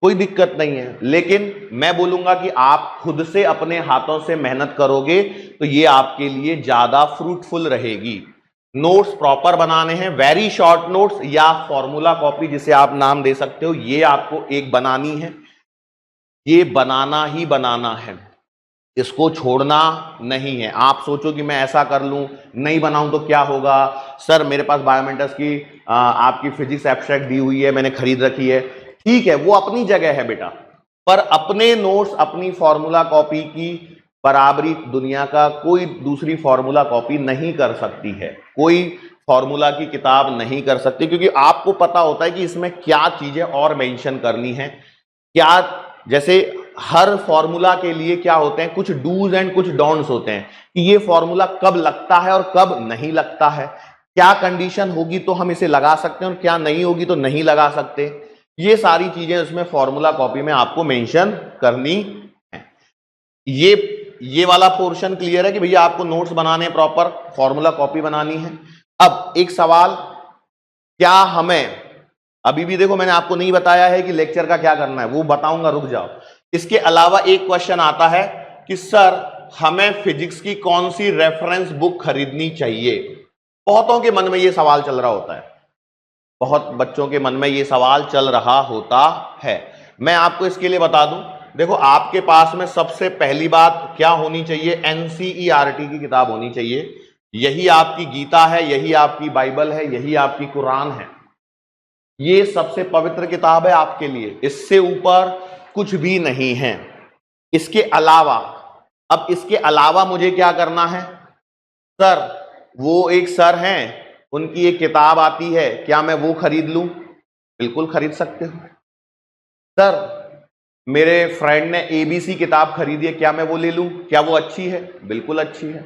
कोई दिक्कत नहीं है, लेकिन मैं बोलूंगा कि आप खुद से अपने हाथों से मेहनत करोगे तो ये आपके लिए ज्यादा फ्रूटफुल रहेगी। नोट्स प्रॉपर बनाने हैं, वेरी शॉर्ट नोट्स या फॉर्मूला कॉपी जिसे आप नाम दे सकते हो, ये आपको एक बनानी है, ये बनाना ही बनाना है, इसको छोड़ना नहीं है। आप सोचो कि मैं ऐसा कर लूं, नहीं बनाऊं तो क्या होगा, सर मेरे पास बायोमेंटर्स की आपकी फिजिक्स एब्स्ट्रैक्ट दी हुई है, मैंने खरीद रखी है। ठीक है, वो अपनी जगह है बेटा, पर अपने नोट्स, अपनी फॉर्मूला कॉपी की बराबरी दुनिया का कोई दूसरी फॉर्मूला कॉपी नहीं कर सकती है, कोई फॉर्मूला की किताब नहीं कर सकती, क्योंकि आपको पता होता है कि इसमें क्या चीजें और मेंशन करनी है, क्या, जैसे हर फॉर्मूला के लिए क्या होते हैं, कुछ डूज एंड कुछ डोंट्स होते हैं कि ये फॉर्मूला कब लगता है और कब नहीं लगता है, क्या कंडीशन होगी तो हम इसे लगा सकते हैं और क्या नहीं होगी तो नहीं लगा सकते। ये सारी चीजें उसमें फॉर्मूला कॉपी में आपको मेंशन करनी है। ये वाला पोर्शन क्लियर है कि भैया आपको नोट्स बनाने हैं, प्रॉपर फॉर्मूला कॉपी बनानी है। अब एक सवाल, क्या हमें, अभी भी देखो मैंने आपको नहीं बताया है कि लेक्चर का क्या करना है, वो बताऊंगा, रुक जाओ। इसके अलावा एक क्वेश्चन आता है कि सर हमें फिजिक्स की कौन सी रेफरेंस बुक खरीदनी चाहिए। बहुतों के मन में ये सवाल चल रहा होता है, बहुत बच्चों के मन में ये सवाल चल रहा होता है। मैं आपको इसके लिए बता दूं, देखो आपके पास में सबसे पहली बात क्या होनी चाहिए, एनसीईआरटी की किताब होनी चाहिए। यही आपकी गीता है, यही आपकी बाइबल है, यही आपकी कुरान है, ये सबसे पवित्र किताब है आपके लिए, इससे ऊपर कुछ भी नहीं है। इसके अलावा, अब इसके अलावा मुझे क्या करना है, सर वो एक सर हैं, उनकी एक किताब आती है, क्या मैं वो खरीद लूं? बिल्कुल खरीद सकते हो। सर मेरे फ्रेंड ने एबीसी किताब खरीदी है, क्या मैं वो ले लूं? क्या वो अच्छी है? बिल्कुल अच्छी है।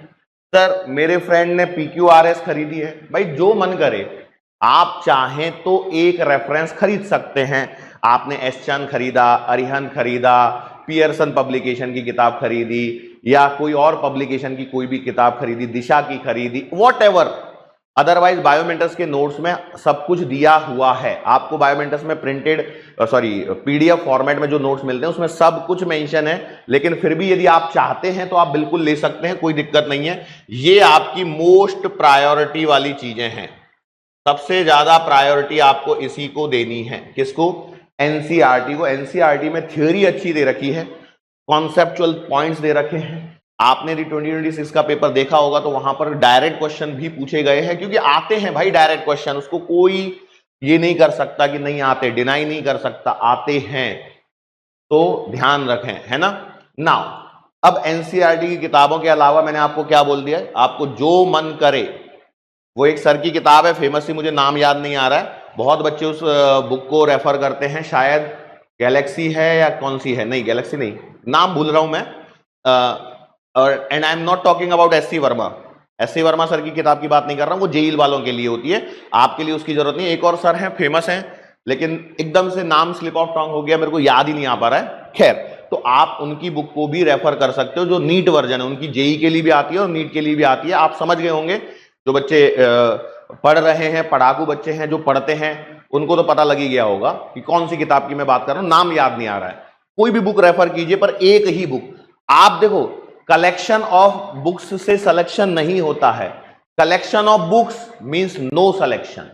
सर मेरे फ्रेंड ने पीक्यूआरएस खरीदी है, भाई जो मन करे, आप चाहें तो एक रेफरेंस खरीद सकते हैं। आपने एस्चन खरीदा, अरिहंत खरीदा, पियर्सन पब्लिकेशन की किताब खरीदी, या कोई और पब्लिकेशन की कोई भी किताब खरीदी, दिशा की खरीदी, वॉटएवर। अदरवाइज बायोमेंटर्स के नोट्स में सब कुछ दिया हुआ है आपको। बायोमेंटर्स में प्रिंटेड पीडीएफ फॉर्मेट में जो नोट्स मिलते हैं उसमें सब कुछ मेंशन है, लेकिन फिर भी यदि आप चाहते हैं तो आप बिल्कुल ले सकते हैं, कोई दिक्कत नहीं है। ये आपकी मोस्ट प्रायोरिटी वाली चीजें हैं, सबसे ज्यादा प्रायोरिटी आपको इसी को देनी है। किसको? एनसीईआरटी को। एनसीईआरटी में थ्योरी अच्छी दे रखी है, कॉन्सेप्चुअल पॉइंट्स दे रखे हैं। आपने यदि 2026 का पेपर देखा होगा तो वहां पर डायरेक्ट क्वेश्चन भी पूछे गए हैं, क्योंकि आते हैं भाई डायरेक्ट क्वेश्चन, उसको कोई ये नहीं कर सकता कि नहीं आते, डिनाई नहीं कर सकता, आते हैं, तो ध्यान रखें, है ना। नाउ अब एनसीईआरटी की किताबों के अलावा मैंने आपको क्या बोल दिया, आपको जो मन करे, वो एक सर की किताब है, फेमस सी, मुझे नाम याद नहीं आ रहा है, बहुत बच्चे उस बुक को रेफर करते हैं, शायद गैलेक्सी है या कौन सी है, नहीं गैलेक्सी नहीं, नाम भूल रहा हूं मैं। और and I am not talking about SC Verma, SC Verma sir की किताब की बात नहीं कर रहा हूं, वो जेईल वालों के लिए होती है, आपके लिए उसकी जरूरत नहीं। एक और सर हैं, फेमस हैं, लेकिन एकदम से नाम स्लिप ऑफ टंग हो गया, मेरे को याद ही नहीं आ पा रहा है। खैर, तो आप उनकी बुक को भी रेफर कर सकते हो, जो नीट वर्जन है, उनकी जेई के लिए भी आती है और नीट के लिए भी आती है। आप समझ गए होंगे, जो बच्चे पढ़ रहे हैं, पढ़ाकू बच्चे हैं जो पढ़ते हैं, उनको तो पता लग ही गया होगा कि कौन सी किताब की मैं बात कर रहा हूं, नाम याद नहीं आ रहा है। कोई भी बुक रेफर कीजिए, पर एक ही बुक। आप देखो, कलेक्शन ऑफ बुक्स से सिलेक्शन नहीं होता है, collection of books means no selection.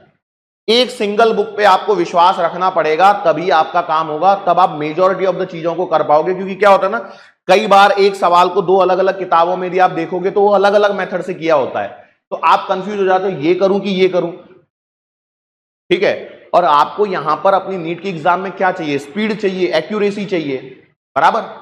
एक सिंगल बुक पे आपको विश्वास रखना पड़ेगा, तभी आपका काम होगा, तब आप मेजॉरिटी ऑफ द चीजों को कर पाओगे। क्योंकि क्या होता है ना, कई बार एक सवाल को दो अलग अलग किताबों में यदि आप देखोगे तो वो अलग अलग मेथड से किया होता है, तो आप कंफ्यूज हो जाते हो, ये करूं कि ये करूं, ठीक है। और आपको यहां पर अपनी नीट की एग्जाम में क्या चाहिए, स्पीड चाहिए, एक्यूरेसी चाहिए, बराबर,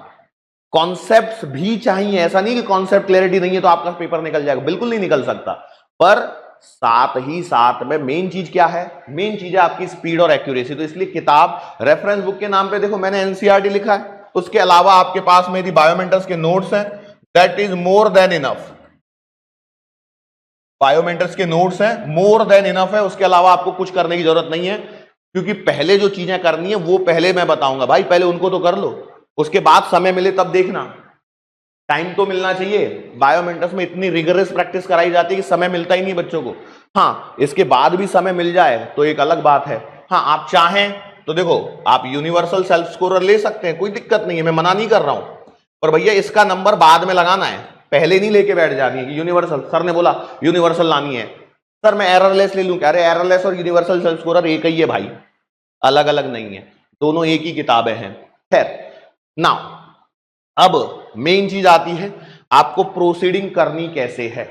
कॉन्सेप्ट्स भी चाहिए। ऐसा नहीं कि कॉन्सेप्ट क्लैरिटी नहीं है तो आपका पेपर निकल जाएगा, बिल्कुल नहीं निकल सकता। पर साथ ही साथ में मेन चीज क्या है, मेन चीज है आपकी स्पीड और एक्यूरेसी। तो इसलिए किताब रेफरेंस बुक के नाम पे देखो मैंने एनसीईआरटी लिखा है, उसके अलावा आपके पास में यदि बायोमेंटर्स के नोट्स हैं, that is more than enough. Biomentors के नोट्स हैं, मोर देन इनफ है, उसके अलावा आपको कुछ करने की जरूरत नहीं है। क्योंकि पहले जो चीजें करनी है वो पहले मैं बताऊंगा, भाई पहले उनको तो कर लो, उसके बाद समय मिले तब देखना, टाइम तो मिलना चाहिए। बायोमेंटर्स में इतनी रिगरस प्रैक्टिस कराई जाती है कि समय मिलता ही नहीं बच्चों को। हाँ, इसके बाद भी समय मिल जाए तो एक अलग बात है। हाँ, आप चाहें तो देखो आप यूनिवर्सल सेल्फ स्कोरर ले सकते हैं, कोई दिक्कत नहीं है, मैं मना नहीं कर रहा हूं, पर भैया इसका नंबर बाद में लगाना है, पहले नहीं लेके बैठ जानी है कि यूनिवर्सल, सर ने बोला यूनिवर्सल लानी है, सर मैं एररलेस ले लूं क्या? अरे एररलेस और यूनिवर्सल सेल्फ स्कोरर एक ही है भाई, अलग अलग नहीं है, दोनों एक ही किताबें हैं। खैर नाउ अब मेन चीज आती है, आपको प्रोसीडिंग करनी कैसे है।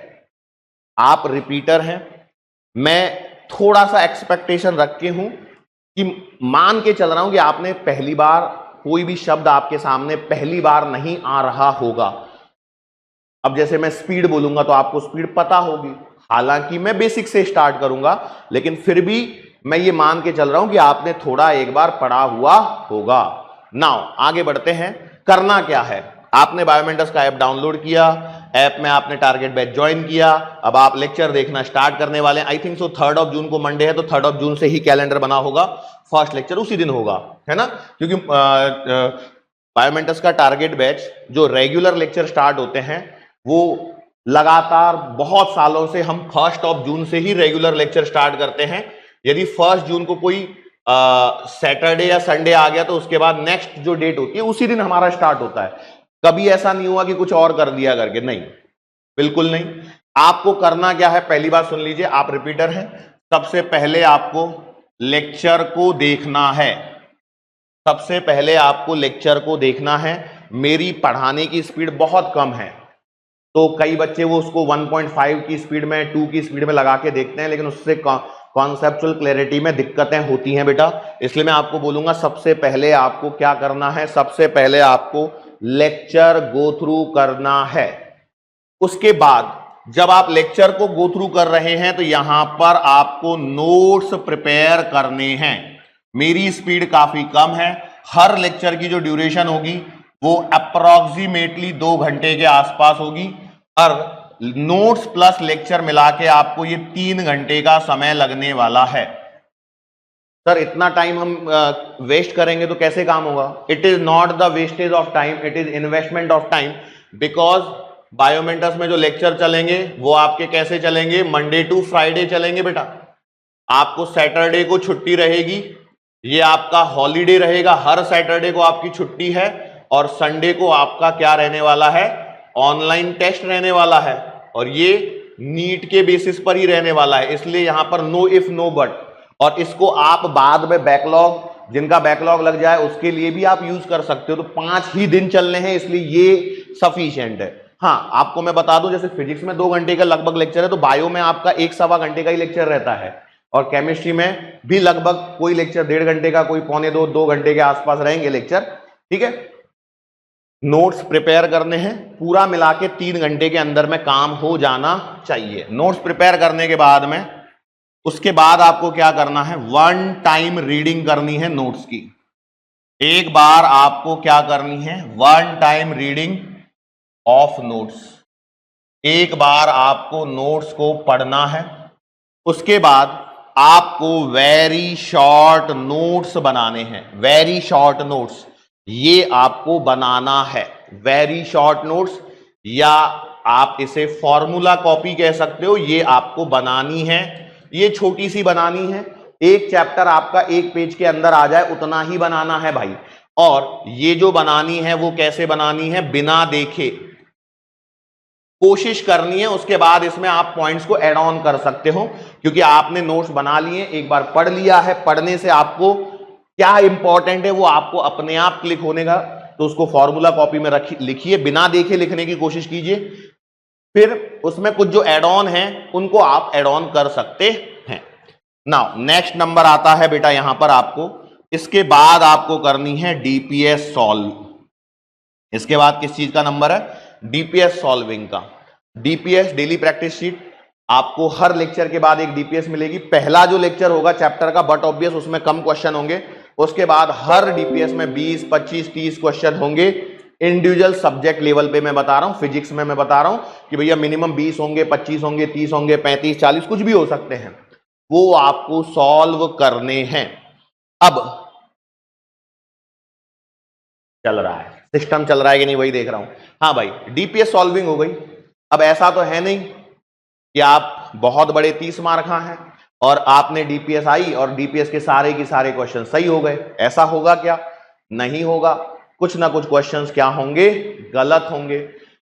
आप रिपीटर हैं, मैं थोड़ा सा एक्सपेक्टेशन रख के हूं कि मान के चल रहा हूं कि आपने पहली बार कोई भी शब्द आपके सामने पहली बार नहीं आ रहा होगा। अब जैसे मैं स्पीड बोलूंगा तो आपको स्पीड पता होगी, हालांकि मैं बेसिक से स्टार्ट करूंगा, लेकिन फिर भी मैं ये मान के चल रहा हूं कि आपने थोड़ा एक बार पढ़ा हुआ होगा। नाउ आगे बढ़ते हैं, करना क्या है। आपने बायोमेंटस का ऐप डाउनलोड किया, ऐप में आपने टारगेट बैच ज्वाइन किया, अब आप लेक्चर देखना स्टार्ट करने वाले हैं। आई थिंक सो 3 जून को मंडे है, तो 3 जून से ही कैलेंडर बना होगा, फर्स्ट लेक्चर उसी दिन होगा, है ना, क्योंकि बायोमेंटस का टारगेट बैच जो रेगुलर लेक्चर स्टार्ट होते हैं वो लगातार बहुत सालों से हम 1 जून से ही रेगुलर लेक्चर स्टार्ट करते हैं। यदि 1 जून को कोई सैटरडे या संडे आ गया तो उसके बाद नेक्स्ट जो डेट होती है उसी दिन हमारा स्टार्ट होता है। कभी ऐसा नहीं हुआ कि कुछ और कर दिया करके, नहीं, बिल्कुल नहीं। आपको करना क्या है, पहली बात सुन लीजिए, आप रिपीटर हैं, सबसे पहले आपको लेक्चर को देखना है, सबसे पहले आपको लेक्चर को देखना है। मेरी पढ़ाने की स्पीड बहुत कम है, तो कई बच्चे वो उसको 1.5 की स्पीड में, 2 की स्पीड में लगा के देखते हैं, लेकिन उससे कॉन्सेप्चुअल क्लैरिटी में दिक्कतें होती हैं बेटा। इसलिए मैं आपको बोलूंगा सबसे पहले आपको क्या करना है, सबसे पहले आपको लेक्चर गो थ्रू करना है। उसके बाद जब आप लेक्चर को गो थ्रू कर रहे हैं तो यहां पर आपको नोट्स प्रिपेयर करने हैं। मेरी स्पीड काफी कम है, हर लेक्चर की जो ड्यूरेशन होगी वो अप्रोक्सीमेटली 2 घंटे के आसपास होगी, और नोट्स प्लस लेक्चर मिला के आपको ये 3 घंटे का समय लगने वाला है। सर इतना टाइम हम वेस्ट करेंगे तो कैसे काम होगा? It is not the wastage of time, it is investment of time, because बायोमेंटस में जो लेक्चर चलेंगे वो आपके कैसे चलेंगे, मंडे टू फ्राइडे चलेंगे बेटा। आपको सैटरडे को छुट्टी रहेगी, ये आपका हॉलीडे रहेगा, हर सैटरडे को आपकी छुट्टी है, और संडे को आपका क्या रहने वाला है, ऑनलाइन टेस्ट रहने वाला है, और ये नीट के बेसिस पर ही रहने वाला है। इसलिए यहां पर नो इफ नो बट, और इसको आप बाद में बैकलॉग, जिनका बैकलॉग लग जाए उसके लिए भी आप यूज कर सकते हो। तो 5 ही दिन चलने हैं, इसलिए ये सफिशिएंट है। हाँ आपको मैं बता दूं, जैसे फिजिक्स में 2 घंटे का लगभग लेक्चर है, तो बायो में आपका 1-1.25 घंटे का ही लेक्चर रहता है, और केमिस्ट्री में भी लगभग कोई लेक्चर 1.5 घंटे का, कोई 1.25-2 घंटे के आसपास रहेंगे लेक्चर, ठीक है। नोट्स प्रिपेयर करने हैं, पूरा मिला के 3 घंटे के अंदर में काम हो जाना चाहिए। नोट्स प्रिपेयर करने के बाद में, उसके बाद आपको क्या करना है, 1 टाइम रीडिंग करनी है नोट्स की। एक बार आपको क्या करनी है, 1 टाइम रीडिंग ऑफ नोट्स। एक बार आपको नोट्स को पढ़ना है, उसके बाद आपको वेरी शॉर्ट नोट्स बनाने हैं। वेरी शॉर्ट नोट्स ये आपको बनाना है, वेरी शॉर्ट नोट्स, या आप इसे फॉर्मूला कॉपी कह सकते हो, ये आपको बनानी है। ये छोटी सी बनानी है, एक चैप्टर आपका 1 पेज के अंदर आ जाए उतना ही बनाना है भाई। और ये जो बनानी है वो कैसे बनानी है, बिना देखे कोशिश करनी है। उसके बाद इसमें आप पॉइंट्स को ऐड ऑन कर सकते हो, क्योंकि आपने नोट्स बना लिए, एक बार पढ़ लिया है, पढ़ने से आपको क्या इंपॉर्टेंट है वो आपको अपने आप क्लिक होने का। तो उसको फॉर्मूला कॉपी में लिखिए, बिना देखे लिखने की कोशिश कीजिए, फिर उसमें कुछ जो एड ऑन है उनको आप एड ऑन कर सकते हैं। नाउ नेक्स्ट नंबर आता है बेटा यहां पर आपको, इसके बाद आपको करनी है डीपीएस सॉल्व। इसके बाद किस चीज का नंबर है, डीपीएस सॉल्विंग का। डीपीएस डेली प्रैक्टिस शीट, आपको हर लेक्चर के बाद एक डीपीएस मिलेगी। पहला जो लेक्चर होगा चैप्टर का, बट ऑब्वियस उसमें कम क्वेश्चन होंगे। उसके बाद हर डीपीएस में 20, 25, 30 क्वेश्चन होंगे। इंडिविजुअल सब्जेक्ट लेवल पे मैं बता रहा हूं, फिजिक्स में मैं बता रहा हूं कि भैया मिनिमम 20 होंगे, 25 होंगे, 30 होंगे, 35, 40 कुछ भी हो सकते हैं, वो आपको सॉल्व करने हैं। अब चल रहा है, सिस्टम चल रहा है कि नहीं वही देख रहा हूं। हाँ भाई, डीपीएस सॉल्विंग हो गई। अब ऐसा तो है नहीं कि आप बहुत बड़े 30 मार्क हैं, और आपने डीपीएस आई और डीपीएस के सारे क्वेश्चन सही हो गए। ऐसा होगा क्या? नहीं होगा, कुछ ना कुछ क्वेश्चंस क्या होंगे? गलत होंगे।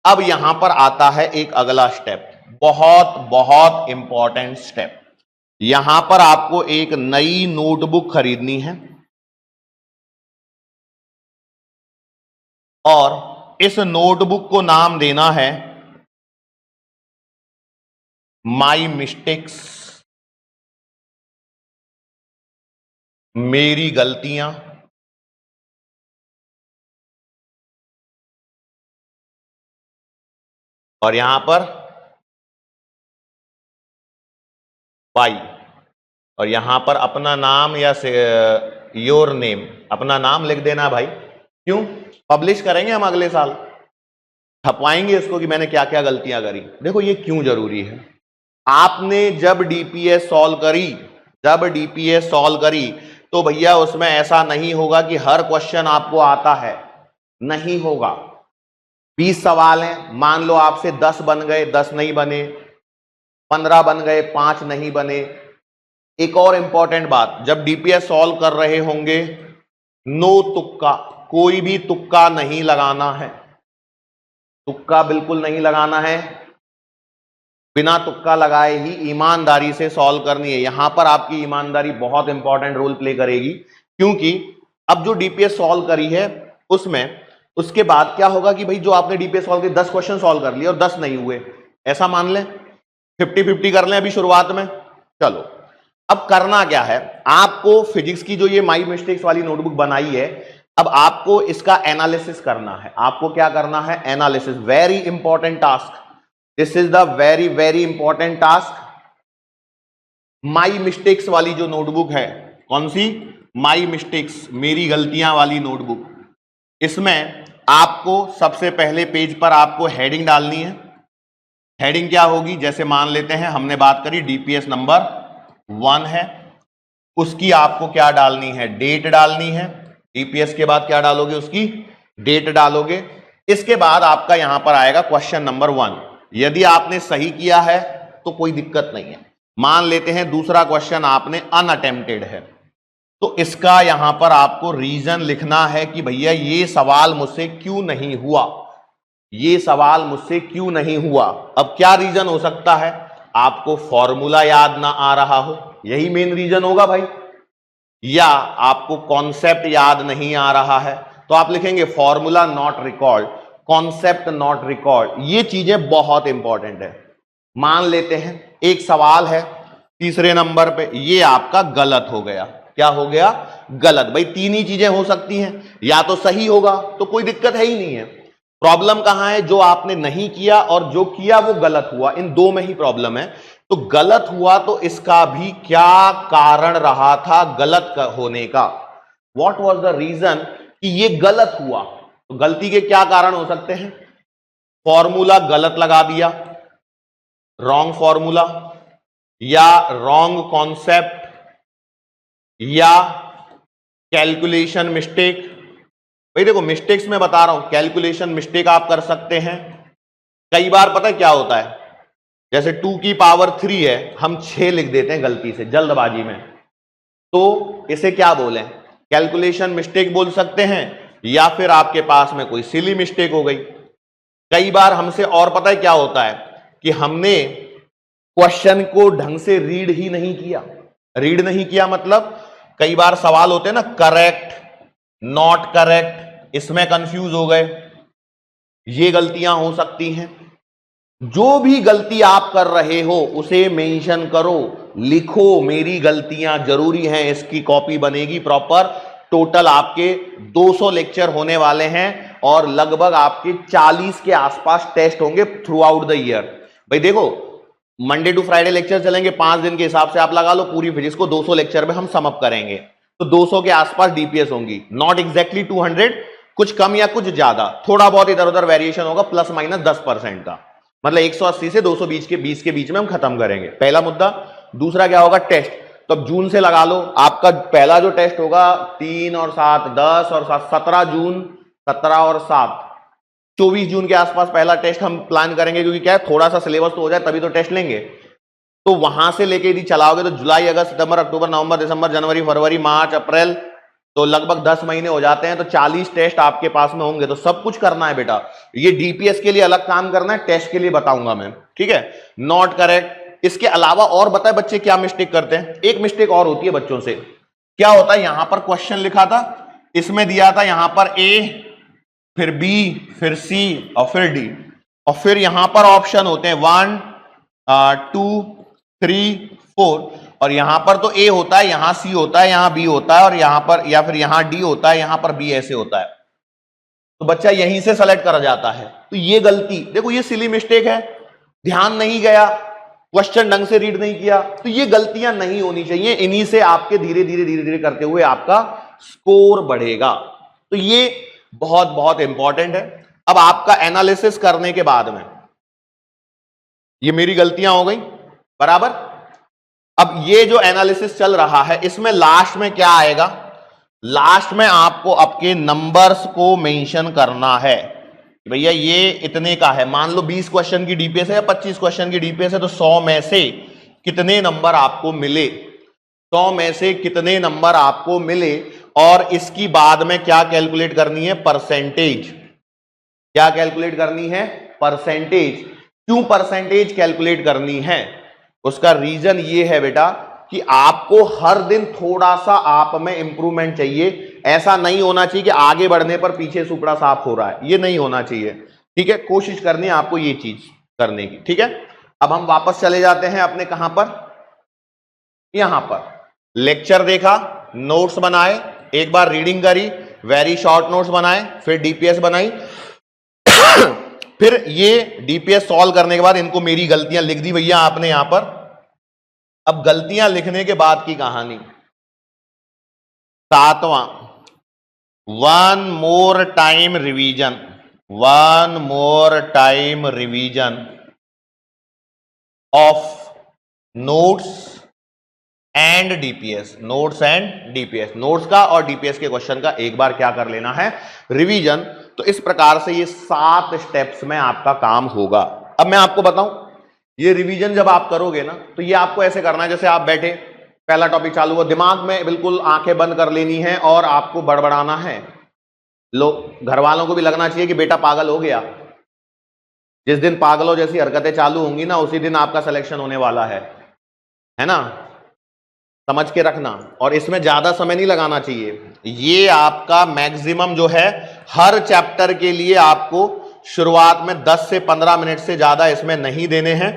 अब यहां पर आता है एक अगला स्टेप, बहुत बहुत इंपॉर्टेंट स्टेप। यहां पर आपको एक नई नोटबुक खरीदनी है और इस नोटबुक को नाम देना है माई मिस्टेक्स, मेरी गलतियां। और यहां पर वाई, और यहां पर अपना नाम या योर नेम, अपना नाम लिख देना भाई। क्यों? पब्लिश करेंगे हम अगले साल, छपवाएंगे इसको कि मैंने क्या क्या गलतियां करी। देखो ये क्यों जरूरी है। आपने जब डीपीएस सॉल्व करी तो भैया उसमें ऐसा नहीं होगा कि हर क्वेश्चन आपको आता है, नहीं होगा। 20 सवाल हैं, मान लो आपसे 10 बन गए, 10 नहीं बने, 15 बन गए, 5 नहीं बने। एक और इंपॉर्टेंट बात, जब डीपीएस सॉल्व कर रहे होंगे, नो तुक्का, कोई भी तुक्का नहीं लगाना है, तुक्का बिल्कुल नहीं लगाना है। बिना तुक्का लगाए ही ईमानदारी से सॉल्व करनी है। यहां पर आपकी ईमानदारी बहुत इंपॉर्टेंट रोल प्ले करेगी, क्योंकि अब जो डीपीएस सॉल्व करी है उसमें, उसके बाद क्या होगा कि भाई जो आपने डीपीएस सॉल्व किए 10 क्वेश्चन सॉल्व कर लिए और 10 नहीं हुए, ऐसा मान लें, 50-50 कर लें अभी शुरुआत में। चलो अब करना क्या है, आपको फिजिक्स की जो ये माई मिस्टेक्स वाली नोटबुक बनाई है, अब आपको इसका एनालिसिस करना है। आपको क्या करना है? Analysis, very important task, this is the very very important task. My mistakes वाली जो नोटबुक है, कौन सी? माई मिस्टेक्स, मेरी गलतियां वाली नोटबुक। इसमें आपको सबसे पहले पेज पर आपको हेडिंग डालनी है। हेडिंग क्या होगी? जैसे मान लेते हैं हमने बात करी डीपीएस नंबर 1 है, उसकी आपको क्या डालनी है? डेट डालनी है। डीपीएस के बाद क्या डालोगे? उसकी डेट डालोगे। इसके बाद आपका यहां पर आएगा क्वेश्चन नंबर 1। यदि आपने सही किया है तो कोई दिक्कत नहीं है। मान लेते हैं दूसरा क्वेश्चन आपने अनअटेम्प्टेड है, तो इसका यहां पर आपको रीजन लिखना है कि भैया ये सवाल मुझसे क्यों नहीं हुआ, ये सवाल मुझसे क्यों नहीं हुआ। अब क्या रीजन हो सकता है? आपको फॉर्मूला याद ना आ रहा हो, यही मेन रीजन होगा भाई, या आपको कॉन्सेप्ट याद नहीं आ रहा है, तो आप लिखेंगे formula not record, concept not record. ये चीजें बहुत इंपॉर्टेंट है। मान लेते हैं एक सवाल है तीसरे नंबर पे, ये आपका गलत हो गया। क्या हो गया? गलत। भाई तीन ही चीजें हो सकती हैं, या तो सही होगा तो कोई दिक्कत है ही नहीं है। प्रॉब्लम कहां है? जो आपने नहीं किया और जो किया वो गलत हुआ, इन दो में ही प्रॉब्लम है। तो गलत हुआ तो इसका भी क्या कारण रहा था गलत होने का? व्हाट वाज द रीजन कि ये गलत हुआ? तो गलती के क्या कारण हो सकते हैं? फॉर्मूला गलत लगा दिया, रॉन्ग फॉर्मूला, या रॉन्ग कॉन्सेप्ट, या कैलकुलेशन मिस्टेक। भाई देखो मिस्टेक्स में बता रहा हूं, कैलकुलेशन मिस्टेक आप कर सकते हैं। कई बार पता है क्या होता है, जैसे 2 की पावर 3 है, हम 6 लिख देते हैं गलती से जल्दबाजी में, तो इसे क्या बोलें? कैलकुलेशन मिस्टेक बोल सकते हैं, या फिर आपके पास में कोई सिली मिस्टेक हो गई। कई बार हमसे और पता है क्या होता है कि हमने क्वेश्चन को ढंग से रीड ही नहीं किया। रीड नहीं किया मतलब कई बार सवाल होते हैं ना, करेक्ट, नॉट करेक्ट, इसमें कंफ्यूज हो गए, ये गलतियां हो सकती हैं। जो भी गलती आप कर रहे हो उसे मेंशन करो, लिखो मेरी गलतियां जरूरी हैं, इसकी कॉपी बनेगी प्रॉपर। टोटल आपके 200 लेक्चर होने वाले हैं और लगभग आपके 40 के आसपास टेस्ट होंगे थ्रू आउट द ईयर। भाई देखो मंडे टू फ्राइडे लेक्चर चलेंगे, 5 दिन के हिसाब से आप लगा लो, पूरी फिजिक्स को 200 लेक्चर में हम समअप करेंगे, तो 200 के आसपास डीपीएस होंगी। नॉट एग्जैक्टली 200, कुछ कम या कुछ ज्यादा, थोड़ा बहुत इधर उधर वेरिएशन होगा, प्लस माइनस 10% का, मतलब 180 से 220 के बीच में हम खत्म करेंगे। पहला मुद्दा। दूसरा क्या होगा? टेस्ट। तो अब जून से लगा लो, आपका पहला जो टेस्ट होगा 3 और 7, 10 और 7, 17 जून, 17 और 7, 24 जून के आसपास पहला टेस्ट हम प्लान करेंगे, क्योंकि क्या है थोड़ा सा सिलेबस तो हो जाए तभी तो टेस्ट लेंगे। तो वहां से लेके यदि चलाओगे तो जुलाई, अगस्त, सितंबर, अक्टूबर, नवंबर, दिसंबर, जनवरी, फरवरी, मार्च, अप्रैल, तो लगभग 10 महीने हो जाते हैं। तो 40 टेस्ट आपके पास में होंगे। तो सब कुछ करना है बेटा। ये डीपीएस के लिए अलग काम करना है, टेस्ट के लिए बताऊंगा मैं, ठीक है। Not correct. इसके अलावा और बताए बच्चे क्या मिस्टेक करते हैं। एक मिस्टेक और होती है बच्चों से, क्या होता है, यहां पर क्वेश्चन लिखा था, इसमें दिया था यहां पर ए, फिर बी, फिर सी और फिर डी, और फिर यहां पर ऑप्शन होते हैं 1, 2, 3, 4, और यहां पर तो ए होता है, यहां सी होता है, यहां बी होता है, और यहां पर या फिर यहां डी होता है, यहां पर बी ऐसे होता है। तो बच्चा यहीं से सेलेक्ट करा जाता है। तो ये गलती देखो, ये सिली मिस्टेक है, ध्यान नहीं गया, क्वेश्चन ढंग से रीड नहीं किया। तो ये गलतियां नहीं होनी चाहिए। इन्हीं से आपके धीरे धीरे करते हुए आपका स्कोर बढ़ेगा। तो ये बहुत बहुत इंपॉर्टेंट है। अब आपका एनालिसिस करने के बाद में, ये मेरी गलतियां हो गई बराबर। अब ये जो एनालिसिस चल रहा है, इसमें लास्ट में क्या आएगा, लास्ट में आपको आपके नंबर्स को मेंशन करना है। भैया ये इतने का है, मान लो 20 क्वेश्चन की डीपीएस है या 25 क्वेश्चन की डीपीएस है, तो 100 में से कितने नंबर आपको मिले, 100 में से कितने नंबर आपको मिले, और इसकी बाद में क्या कैलकुलेट करनी है, परसेंटेज। क्या कैलकुलेट करनी है, परसेंटेज। क्यों परसेंटेज कैलकुलेट करनी है, उसका रीजन ये है बेटा कि आपको हर दिन थोड़ा सा आप में इंप्रूवमेंट चाहिए। ऐसा नहीं होना चाहिए कि आगे बढ़ने पर पीछे सुपड़ा साफ हो रहा है, ये नहीं होना चाहिए, ठीक है। कोशिश करनी है आपको ये चीज करने की, ठीक है। अब हम वापस चले जाते हैं अपने कहां पर, यहां पर लेक्चर देखा, नोट्स बनाए, एक बार रीडिंग करी, वेरी शॉर्ट नोट्स बनाए, फिर डीपीएस बनाई फिर ये डीपीएस सॉल्व करने के बाद इनको मेरी गलतियां लिख दी भैया आपने यहां पर। अब गलतियां लिखने के बाद की कहानी, 7वां, 1 more time revision, 1 more time revision of notes and DPS. Notes and DPS, notes का और डीपीएस के क्वेश्चन का एक बार क्या कर लेना है, रिवीजन। तो इस प्रकार से ये 7 स्टेप्स में आपका काम होगा। अब मैं आपको बताऊं, ये रिवीजन जब आप करोगे ना, तो ये आपको ऐसे करना है, जैसे आप बैठे, पहला टॉपिक चालू हुआ, दिमाग में बिल्कुल आंखें बंद कर लेनी है और आपको बड़बड़ाना है। लो, घर वालों को भी लगना चाहिए कि बेटा पागल हो गया। जिस दिन पागलों जैसी हरकतें चालू होंगी ना, उसी दिन आपका सिलेक्शन होने वाला है ना, समझ के रखना। और इसमें ज्यादा समय नहीं लगाना चाहिए। ये आपका मैक्सिमम जो है, हर चैप्टर के लिए आपको शुरुआत में 10 से 15 मिनट से ज्यादा इसमें नहीं देने हैं।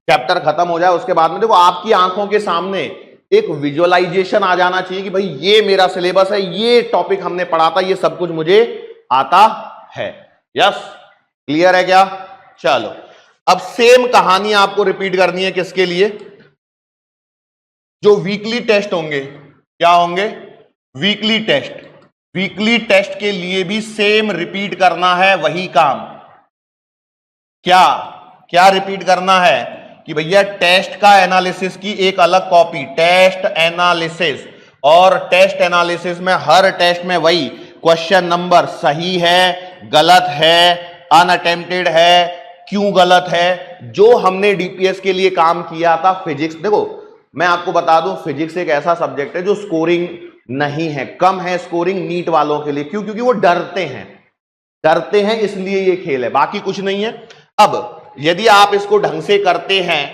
चैप्टर खत्म हो जाए उसके बाद में देखो आपकी आंखों के सामने एक विजुअलाइजेशन आ जाना चाहिए कि भाई ये मेरा सिलेबस है, ये टॉपिक हमने पढ़ा था, ये सब कुछ मुझे आता है। यस, क्लियर है क्या? चलो, अब सेम कहानी आपको रिपीट करनी है, किसके लिए, जो वीकली टेस्ट होंगे। क्या होंगे? Weekly test. वीकली टेस्ट के लिए भी सेम रिपीट करना है वही काम। क्या क्या रिपीट करना है कि भैया टेस्ट का एनालिसिस की एक अलग कॉपी, टेस्ट एनालिसिस। और टेस्ट एनालिसिस में हर टेस्ट में वही क्वेश्चन नंबर सही है, गलत है, अनअटेम्प्टेड है, क्यों गलत है, जो हमने डीपीएस के लिए काम किया था। फिजिक्स, देखो मैं आपको बता दूं, फिजिक्स एक ऐसा सब्जेक्ट है जो स्कोरिंग नहीं है, कम है स्कोरिंग नीट वालों के लिए। क्यों? क्योंकि वो डरते हैं, इसलिए ये खेल है, बाकी कुछ नहीं है। अब यदि आप इसको ढंग से करते हैं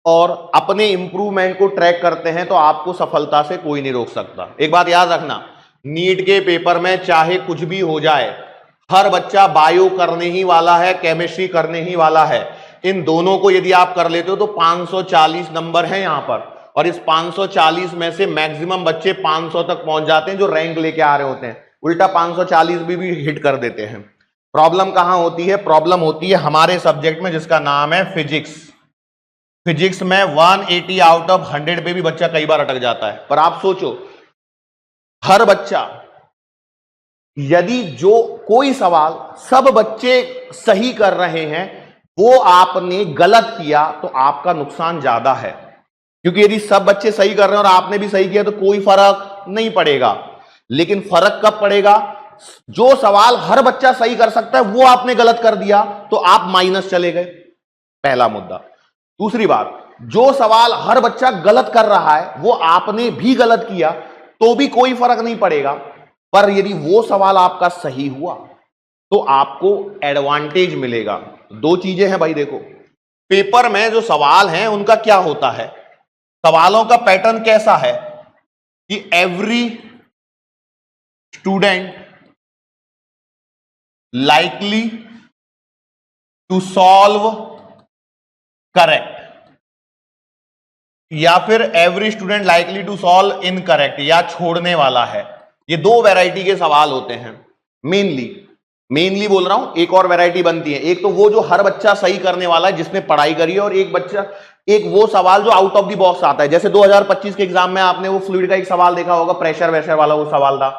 और अपने इंप्रूवमेंट को ट्रैक करते हैं, तो आपको सफलता से कोई नहीं रोक सकता। एक बात याद रखना, नीट के पेपर में चाहे कुछ भी हो जाए, हर बच्चा बायो करने ही वाला है, केमिस्ट्री करने ही वाला है। इन दोनों को यदि आप कर लेते हो तो 540 नंबर है यहां पर, और इस 540 में से मैक्सिमम बच्चे 500 तक पहुंच जाते हैं जो रैंक लेके आ रहे होते हैं। उल्टा 540 भी हिट कर देते हैं। प्रॉब्लम कहां होती है? प्रॉब्लम होती है हमारे सब्जेक्ट में जिसका नाम है फिजिक्स। फिजिक्स में 180 आउट ऑफ 100 पे भी बच्चा कई बार अटक जाता है। पर आप सोचो, हर बच्चा, यदि जो कोई सवाल सब बच्चे सही कर रहे हैं, वो आपने गलत किया, तो आपका नुकसान ज्यादा है। क्योंकि यदि सब बच्चे सही कर रहे हैं और आपने भी सही किया तो कोई फर्क नहीं पड़ेगा। लेकिन फर्क कब पड़ेगा? जो सवाल हर बच्चा सही कर सकता है वो आपने गलत कर दिया, तो आप माइनस चले गए। पहला मुद्दा। दूसरी बात, जो सवाल हर बच्चा गलत कर रहा है वो आपने भी गलत किया तो भी कोई फर्क नहीं पड़ेगा, पर यदि वो सवाल आपका सही हुआ तो आपको एडवांटेज मिलेगा। दो चीजें हैं भाई, देखो पेपर में जो सवाल हैं उनका क्या होता है, सवालों का पैटर्न कैसा है कि every student likely to solve correct, या फिर every student likely to solve incorrect, या छोड़ने वाला है। ये दो वैरायटी के सवाल होते हैं मेनली बोल रहा हूं। एक और वैरायटी बनती है, एक तो वो जो हर बच्चा सही करने वाला है जिसने पढ़ाई करी है, और एक वो सवाल जो आउट ऑफ द बॉक्स आता है। जैसे 2025 के एग्जाम में आपने वो फ्लूइड का एक सवाल देखा होगा, प्रेशर वेशर वाला वो सवाल था,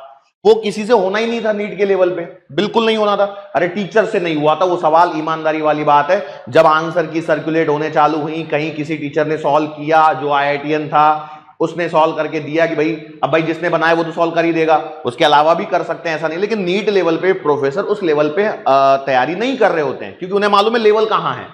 वो किसी से होना ही नहीं था नीट के लेवल पे, बिल्कुल नहीं होना था। अरे टीचर से नहीं हुआ था वो सवाल, ईमानदारी वाली बात है। जब आंसर की सर्कुलेट होने चालू हुई, कहीं किसी टीचर ने सॉल्व किया, जो IITian था उसने सॉल्व करके दिया कि भाई अब भाई जिसने बनाया वो तो सॉल्व कर ही देगा, उसके अलावा भी कर सकते हैं, ऐसा नहीं। लेकिन नीट लेवल पे प्रोफेसर उस लेवल पे तैयारी नहीं कर रहे होते हैं, क्योंकि उन्हें मालूम है लेवल कहां है।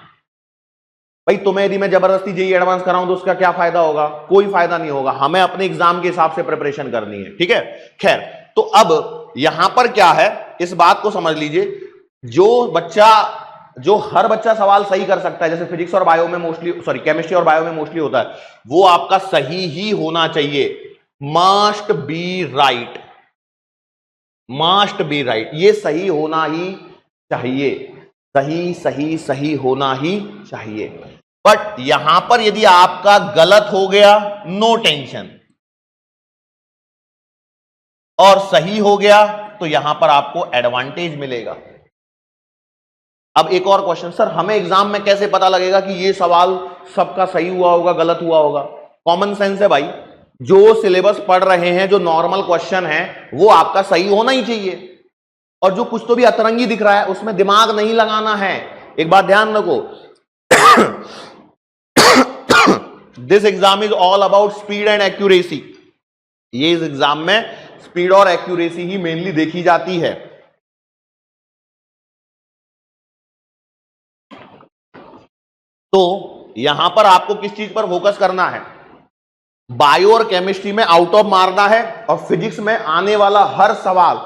भाई तुम्हें यदि मैं जबरदस्ती JEE एडवांस कराऊं तो उसका क्या फायदा होगा, कोई फायदा नहीं होगा। हमें अपने एग्जाम के हिसाब से प्रिपरेशन करनी है, ठीक है। खैर, तो अब यहां पर क्या है, इस बात को समझ लीजिए, जो हर बच्चा सवाल सही कर सकता है, जैसे फिजिक्स और बायो में मोस्टली, सॉरी केमिस्ट्री और बायो में मोस्टली होता है, वो आपका सही ही होना चाहिए। Must be right, must be right, ये सही होना ही चाहिए, सही सही सही होना ही चाहिए। बट यहां पर यदि आपका गलत हो गया, नो टेंशन, और सही हो गया तो यहां पर आपको एडवांटेज मिलेगा। अब एक और क्वेश्चन, सर हमें एग्जाम में कैसे पता लगेगा कि ये सवाल सबका सही हुआ होगा, गलत हुआ होगा? कॉमन सेंस है भाई, जो सिलेबस पढ़ रहे हैं, जो नॉर्मल क्वेश्चन है वो आपका सही होना ही चाहिए, और जो कुछ तो भी अतरंगी दिख रहा है उसमें दिमाग नहीं लगाना है। एक बात ध्यान रखो, this exam is all about speed and accuracy. ये इस एग्जाम में स्पीड और एक्यूरेसी ही मेनली देखी जाती है। तो यहां पर आपको किस चीज पर फोकस करना है? बायो और केमिस्ट्री में आउट ऑफ मारना है, और फिजिक्स में आने वाला हर सवाल,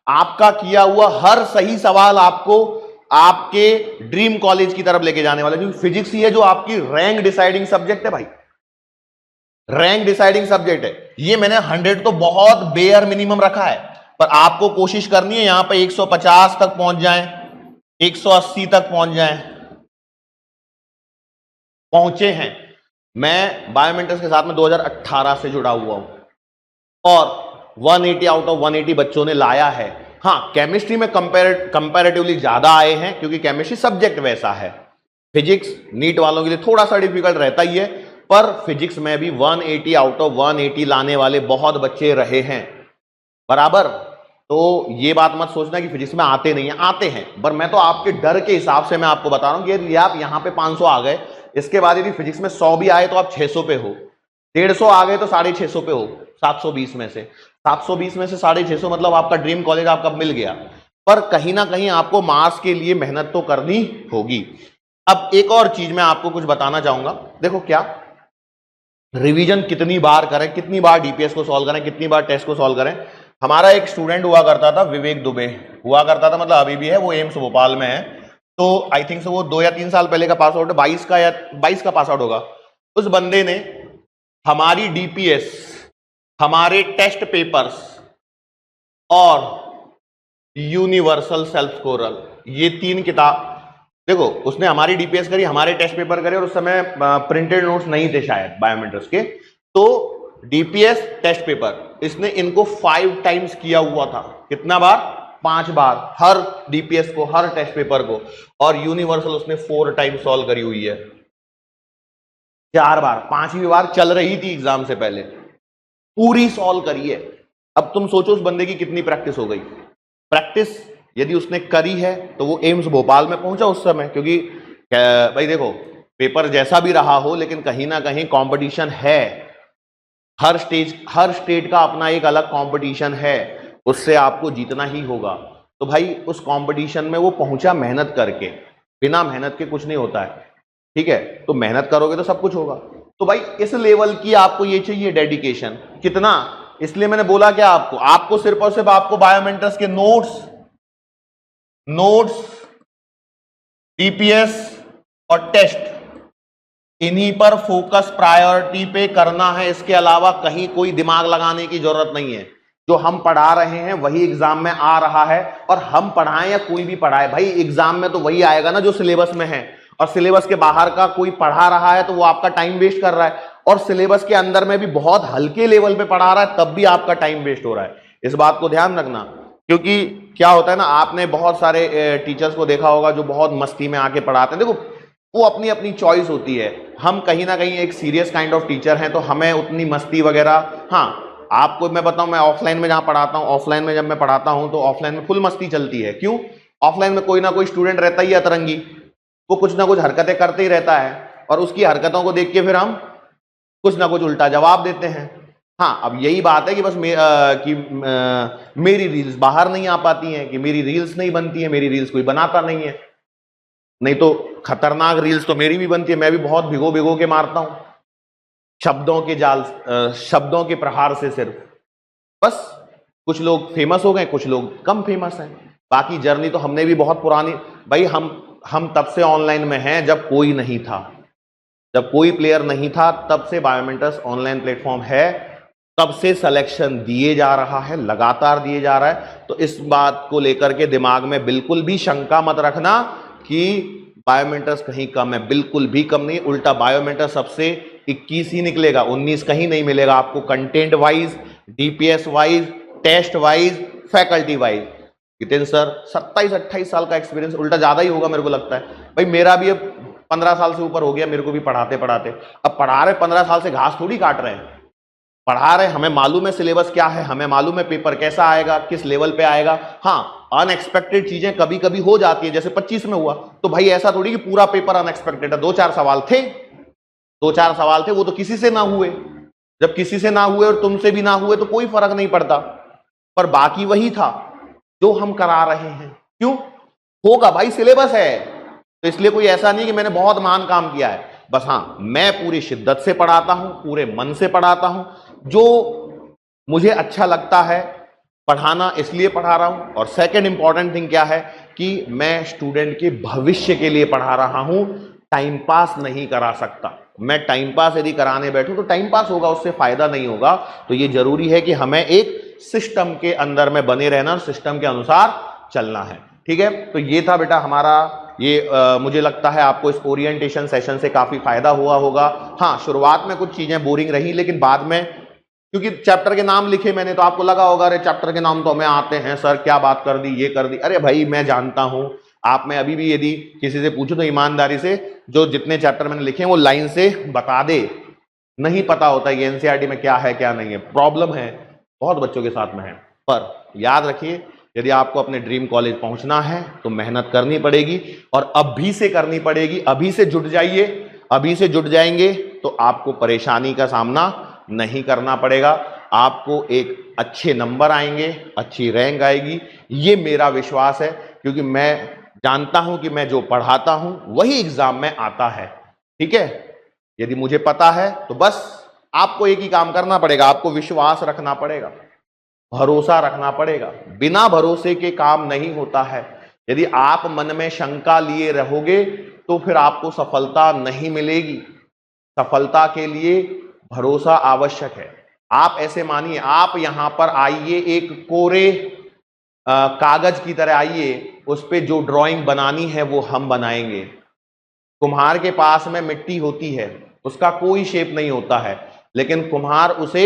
आपका किया हुआ हर सही सवाल आपको आपके ड्रीम कॉलेज की तरफ लेके जाने वाला है। क्योंकि फिजिक्स ही है जो आपकी रैंक डिसाइडिंग सब्जेक्ट है भाई, रैंक डिसाइडिंग सब्जेक्ट है। ये मैंने 100 तो बहुत बेयर मिनिमम रखा है, पर आपको कोशिश करनी है यहां पे 150 तक पहुंच जाएं, 180 तक पहुंच जाएं। पहुंचे हैं। मैं बायोमेंटर्स के साथ में 2018 से जुड़ा हुआ हूं, और 180 आउट ऑफ 180 बच्चों ने लाया है। हाँ, केमिस्ट्री में कंपैरेटिवली ज्यादा आए हैं, क्योंकि केमिस्ट्री सब्जेक्ट वैसा है। फिजिक्स नीट वालों के लिए थोड़ा सा डिफिकल्ट रहता ही है, पर फिजिक्स में भी 180 आउट ऑफ 180 लाने वाले बहुत बच्चे रहे हैं, बराबर। तो ये बात मत सोचना कि फिजिक्स में आते नहीं है, आते हैं, पर मैं तो आपके डर के हिसाब से मैं आपको बता रहा हूं कि यदि आप यहां पे 500 आ गए, इसके बाद यदि फिजिक्स में 100 भी आए तो आप 600 पे हो, 150 आ गए तो 650 पे हो, 720 में से 720 में से 650, मतलब आपका ड्रीम कॉलेज आपका मिल गया। पर कहीं ना कहीं आपको मार्क्स के लिए मेहनत तो करनी होगी। अब एक और चीज मैं आपको कुछ बताना चाहूंगा, देखो क्या रिवीजन कितनी बार करें, कितनी बार डीपीएस को सॉल्व करें, कितनी बार टेस्ट को सॉल्व करें। हमारा एक स्टूडेंट हुआ करता था, विवेक दुबे हुआ करता था, मतलब अभी भी है, वो एम्स भोपाल में है। तो आई थिंक वो 2 या 3 साल पहले का पास आउट है, 22 का पास आउट होगा। उस बंदे ने हमारी डीपीएस, हमारे टेस्ट पेपर्स और यूनिवर्सल सेल्फ स्कोरर, ये 3 किताब, देखो उसने हमारी डीपीएस करी, हमारे टेस्ट पेपर करे, और उस समय प्रिंटेड नोट्स नहीं थे शायद बायोमेट्रिक्स के, तो डीपीएस टेस्ट पेपर इसने इनको 5 टाइम्स किया हुआ था। कितना बार? 5 बार, हर डीपीएस को, हर टेस्ट पेपर को। और यूनिवर्सल उसने 4 टाइम्स सॉल्व करी हुई है, 4 बार, 5वीं बार चल रही थी एग्जाम से पहले, पूरी सॉल्व करी है। अब तुम सोचो उस बंदे की कितनी प्रैक्टिस हो गई। प्रैक्टिस यदि उसने करी है तो वो एम्स भोपाल में पहुंचा उस समय, क्योंकि भाई देखो पेपर जैसा भी रहा हो, लेकिन कहीं ना कहीं कंपटीशन है, हर स्टेट का अपना एक अलग कंपटीशन है, उससे आपको जीतना ही होगा। तो भाई उस कंपटीशन में वो पहुंचा मेहनत करके, बिना मेहनत के कुछ नहीं होता है। ठीक है, तो मेहनत करोगे तो सब कुछ होगा। तो भाई इस लेवल की आपको ये चाहिए डेडिकेशन, कितना, इसलिए मैंने बोला क्या आपको सिर्फ और सिर्फ आपको बायोमेंटर्स के नोट्स टीपीएस और टेस्ट, इन्हीं पर फोकस प्रायोरिटी पे करना है। इसके अलावा कहीं कोई दिमाग लगाने की जरूरत नहीं है। जो हम पढ़ा रहे हैं वही एग्जाम में आ रहा है, और हम पढ़ाएं या कोई भी पढ़ाए, भाई एग्जाम में तो वही आएगा ना जो सिलेबस में है। और सिलेबस के बाहर का कोई पढ़ा रहा है तो वो आपका टाइम वेस्ट कर रहा है, और सिलेबस के अंदर में भी बहुत हल्के लेवल पे पढ़ा रहा है तब भी आपका टाइम वेस्ट हो रहा है। इस बात को ध्यान रखना, क्योंकि क्या होता है ना, आपने बहुत सारे टीचर्स को देखा होगा जो बहुत मस्ती में आके पढ़ाते हैं। देखो वो अपनी अपनी चॉइस होती है। हम कहीं ना कहीं एक सीरियस काइंड ऑफ टीचर हैं, तो हमें उतनी मस्ती वगैरह, हाँ आपको मैं बताऊं, मैं ऑफलाइन में जहां पढ़ाता हूं, ऑफलाइन में जब मैं पढ़ाता हूं तो ऑफलाइन में फुल मस्ती चलती है। क्यों? ऑफलाइन में कोई ना कोई स्टूडेंट रहता ही है अतरंगी, वो कुछ ना कुछ हरकतें करते ही रहता है, और उसकी हरकतों को देख के फिर हम कुछ ना कुछ उल्टा जवाब देते हैं। हाँ, अब यही बात है कि बस मेरी रील्स बाहर नहीं आ पाती हैं, कि मेरी रील्स नहीं बनती है, मेरी रील्स कोई बनाता नहीं है। नहीं तो खतरनाक रील्स तो मेरी भी बनती है, मैं भी बहुत भिगो भिगो के मारता हूं शब्दों के जाल, शब्दों के प्रहार से। सिर्फ बस कुछ लोग फेमस हो गए, कुछ लोग कम फेमस हैं। बाकी जर्नी तो हमने भी बहुत पुरानी, भाई हम तब से ऑनलाइन में हैं जब कोई नहीं था, जब कोई प्लेयर नहीं था, तब से बायोमेंटर्स ऑनलाइन प्लेटफॉर्म है, तब से सिलेक्शन दिए जा रहा है, लगातार दिए जा रहा है। तो इस बात को लेकर के दिमाग में बिल्कुल भी शंका मत रखना कि बायोमेंटर्स कहीं कम है, बिल्कुल भी कम नहीं। उल्टा बायोमेंटर्स सबसे 21 ही निकलेगा, 19 कहीं नहीं मिलेगा आपको, content wise, DPS wise, taste wise, faculty wise. Jitendra sir 27-28 साल का एक्सपीरियंस, उल्टा ज्यादा ही होगा मेरे को लगता है। भाई मेरा भी अब 15 साल से ऊपर हो गया, मेरे को भी पढ़ाते पढ़ाते। अब पढ़ा रहे 15 साल से घास थोड़ी काट रहे हैं, पढ़ा रहे, हमें मालूम है सिलेबस क्या है, हमें मालूम है पेपर कैसा आएगा, किस लेवल पे आएगा। हाँ, अनएक्सपेक्टेड चीजें कभी कभी हो जाती है, जैसे 25 में हुआ, तो भाई ऐसा थोड़ी कि पूरा पेपर अनएक्सपेक्टेड है। 2-4 सवाल थे, 2-4 सवाल थे, वो तो किसी से ना हुए। जब किसी से ना हुए और तुमसे भी ना हुए तो कोई फर्क नहीं पड़ता, पर बाकी वही था जो हम करा रहे हैं। क्यों? होगा भाई, सिलेबस है, तो इसलिए कोई ऐसा नहीं कि मैंने बहुत महान काम किया है। बस हाँ, मैं पूरी शिद्दत से पढ़ाता हूं, पूरे मन से पढ़ाता हूं, जो मुझे अच्छा लगता है पढ़ाना, इसलिए पढ़ा रहा हूं। और सेकंड इंपॉर्टेंट थिंग क्या है कि मैं स्टूडेंट के भविष्य के लिए पढ़ा रहा हूं, टाइम पास नहीं करा सकता। मैं टाइम पास यदि कराने बैठूं तो टाइम पास होगा, उससे फायदा नहीं होगा। तो ये जरूरी है कि हमें एक सिस्टम के अंदर में बने रहना, सिस्टम के अनुसार चलना है। ठीक है, तो ये था बेटा हमारा ये मुझे लगता है आपको इस ओरिएंटेशन सेशन से काफी फायदा हुआ होगा। हाँ, शुरुआत में कुछ चीजें बोरिंग रही, लेकिन बाद में क्योंकि चैप्टर के नाम लिखे मैंने, तो आपको लगा होगा अरे चैप्टर के नाम तो हमें आते हैं सर, क्या बात कर दी, ये कर दी। अरे भाई मैं जानता हूं, आप में अभी भी यदि किसी से पूछो तो ईमानदारी से जो जितने चैप्टर मैंने लिखे हैं वो लाइन से बता दे। नहीं पता होता है एनसीईआरटी में क्या है क्या नहीं है, प्रॉब्लम है, बहुत बच्चों के साथ में है। पर याद रखिए, यदि आपको अपने ड्रीम कॉलेज पहुंचना है तो मेहनत करनी पड़ेगी, और अभी से करनी पड़ेगी। अभी से जुट जाइए, अभी से जुट जाएंगे तो आपको परेशानी का सामना नहीं करना पड़ेगा। आपको एक अच्छे नंबर आएंगे, अच्छी रैंक आएगी, ये मेरा विश्वास है, क्योंकि मैं जानता हूं कि मैं जो पढ़ाता हूं वही एग्जाम में आता है। ठीक है, यदि मुझे पता है तो बस आपको एक ही काम करना पड़ेगा, आपको विश्वास रखना पड़ेगा, भरोसा रखना पड़ेगा। बिना भरोसे के काम नहीं होता है। यदि आप मन में शंका लिए रहोगे तो फिर आपको सफलता नहीं मिलेगी। सफलता के लिए भरोसा आवश्यक है। आप ऐसे मानिए, आप यहां पर आइए, एक कोरे कागज की तरह आइए, उस पे जो ड्राइंग बनानी है वो हम बनाएंगे। कुम्हार के पास में मिट्टी होती है, उसका कोई शेप नहीं होता है, लेकिन कुम्हार उसे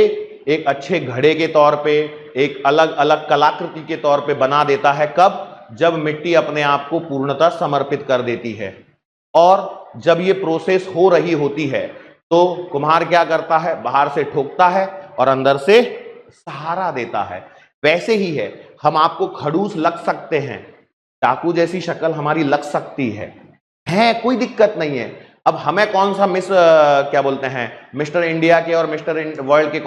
एक अच्छे घड़े के तौर पे, एक अलग अलग कलाकृति के तौर पे बना देता है। कब? जब मिट्टी अपने आप को पूर्णतः समर्पित कर देती है। और जब ये प्रोसेस हो रही होती है तो कुम्हार क्या करता है? बाहर से ठोकता है और अंदर से सहारा देता है। वैसे ही है, हम आपको खड़ूस लग सकते हैं, डाकू जैसी शक्ल हमारी लग सकती है, कोई दिक्कत नहीं है। अब हमें कौन सा क्या बोलते हैं, मिस्टर इंडिया के और मिस्टर वर्ल्ड के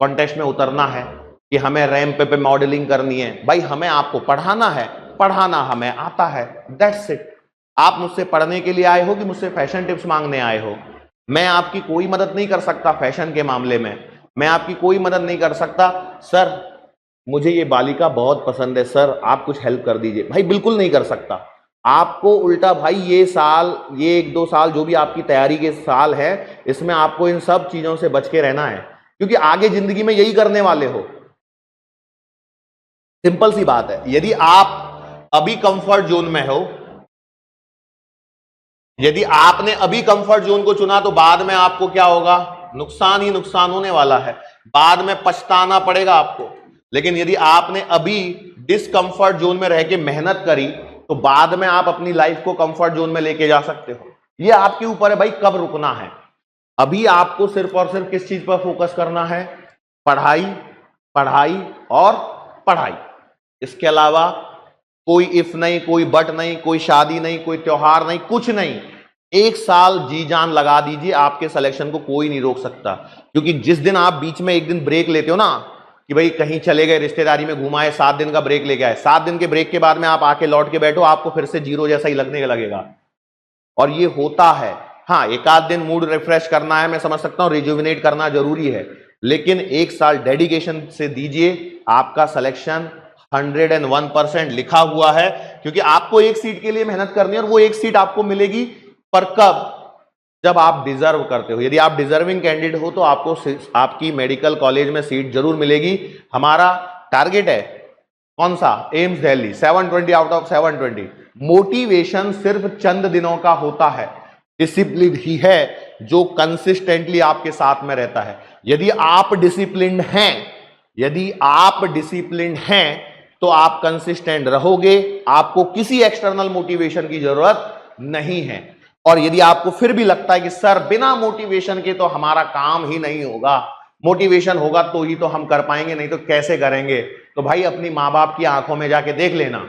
कॉन्टेस्ट में उतरना है कि हमें रैंप पे मॉडलिंग करनी है? भाई हमें आपको पढ़ाना है, पढ़ाना हमें आता है, दैट्स इट। आप मुझसे पढ़ने के लिए आए हो कि मुझसे फैशन टिप्स मांगने आए हो? मैं आपकी कोई मदद नहीं कर सकता फैशन के मामले में, मैं आपकी कोई मदद नहीं कर सकता। सर मुझे ये बालिका बहुत पसंद है सर, आप कुछ हेल्प कर दीजिए। भाई बिल्कुल नहीं कर सकता। आपको उल्टा भाई ये साल, ये 1-2 साल जो भी आपकी तैयारी के साल है, इसमें आपको इन सब चीजों से बच के रहना है, क्योंकि आगे जिंदगी में यही करने वाले हो। सिंपल सी बात है। यदि आप अभी कंफर्ट जोन में हो, यदि आपने अभी कंफर्ट जोन को चुना, तो बाद में आपको क्या होगा? नुकसान ही नुकसान होने वाला है, बाद में पछताना पड़ेगा आपको। लेकिन यदि आपने अभी डिसकंफर्ट जोन में रह के मेहनत करी, तो बाद में आप अपनी लाइफ को कंफर्ट जोन में लेके जा सकते हो। ये आपके ऊपर है भाई, कब रुकना है। अभी आपको सिर्फ और सिर्फ किस चीज पर फोकस करना है? पढ़ाई, पढ़ाई और पढ़ाई। इसके अलावा कोई इफ नहीं, कोई बट नहीं, कोई शादी नहीं, कोई त्योहार नहीं, कुछ नहीं। 1 साल जी जान लगा दीजिए, आपके सिलेक्शन को कोई नहीं रोक सकता। क्योंकि जिस दिन आप बीच में एक दिन ब्रेक लेते हो ना, कि भाई कहीं चले गए, रिश्तेदारी में घुमाए, 7 दिन का ब्रेक लेके आए, 7 दिन के ब्रेक के बाद में आप आके लौट के बैठो, आपको फिर से जीरो जैसा ही लगने लगेगा। और ये होता है। हाँ, एक आध दिन मूड रिफ्रेश करना है, मैं समझ सकता हूं, रिजुविनेट करना जरूरी है, लेकिन 1 साल डेडिकेशन से दीजिए, आपका सिलेक्शन 101% लिखा हुआ है। क्योंकि आपको एक सीट के लिए मेहनत करनी है, और वो एक सीट आपको मिलेगी, पर कब? जब आप डिजर्व करते हो। यदि आप डिजर्विंग कैंडिडेट हो, तो आपको आपकी मेडिकल कॉलेज में सीट जरूर मिलेगी। हमारा टारगेट है कौन सा? AIIMS Delhi, 720 out of 720। Motivation सिर्फ चंद दिनों का होता है, डिसिप्लिन ही है जो कंसिस्टेंटली आपके साथ में रहता है। यदि आप डिसिप्लिन्ड हैं, यदि आप डिसिप्लिन्ड हैं, तो आप कंसिस्टेंट रहोगे, आपको किसी एक्सटर्नल मोटिवेशन की जरूरत नहीं है। और यदि आपको फिर भी लगता है कि सर बिना मोटिवेशन के तो हमारा काम ही नहीं होगा, मोटिवेशन होगा तो ही तो हम कर पाएंगे, नहीं तो कैसे करेंगे, तो भाई अपनी मां बाप की आंखों में जाके देख लेना।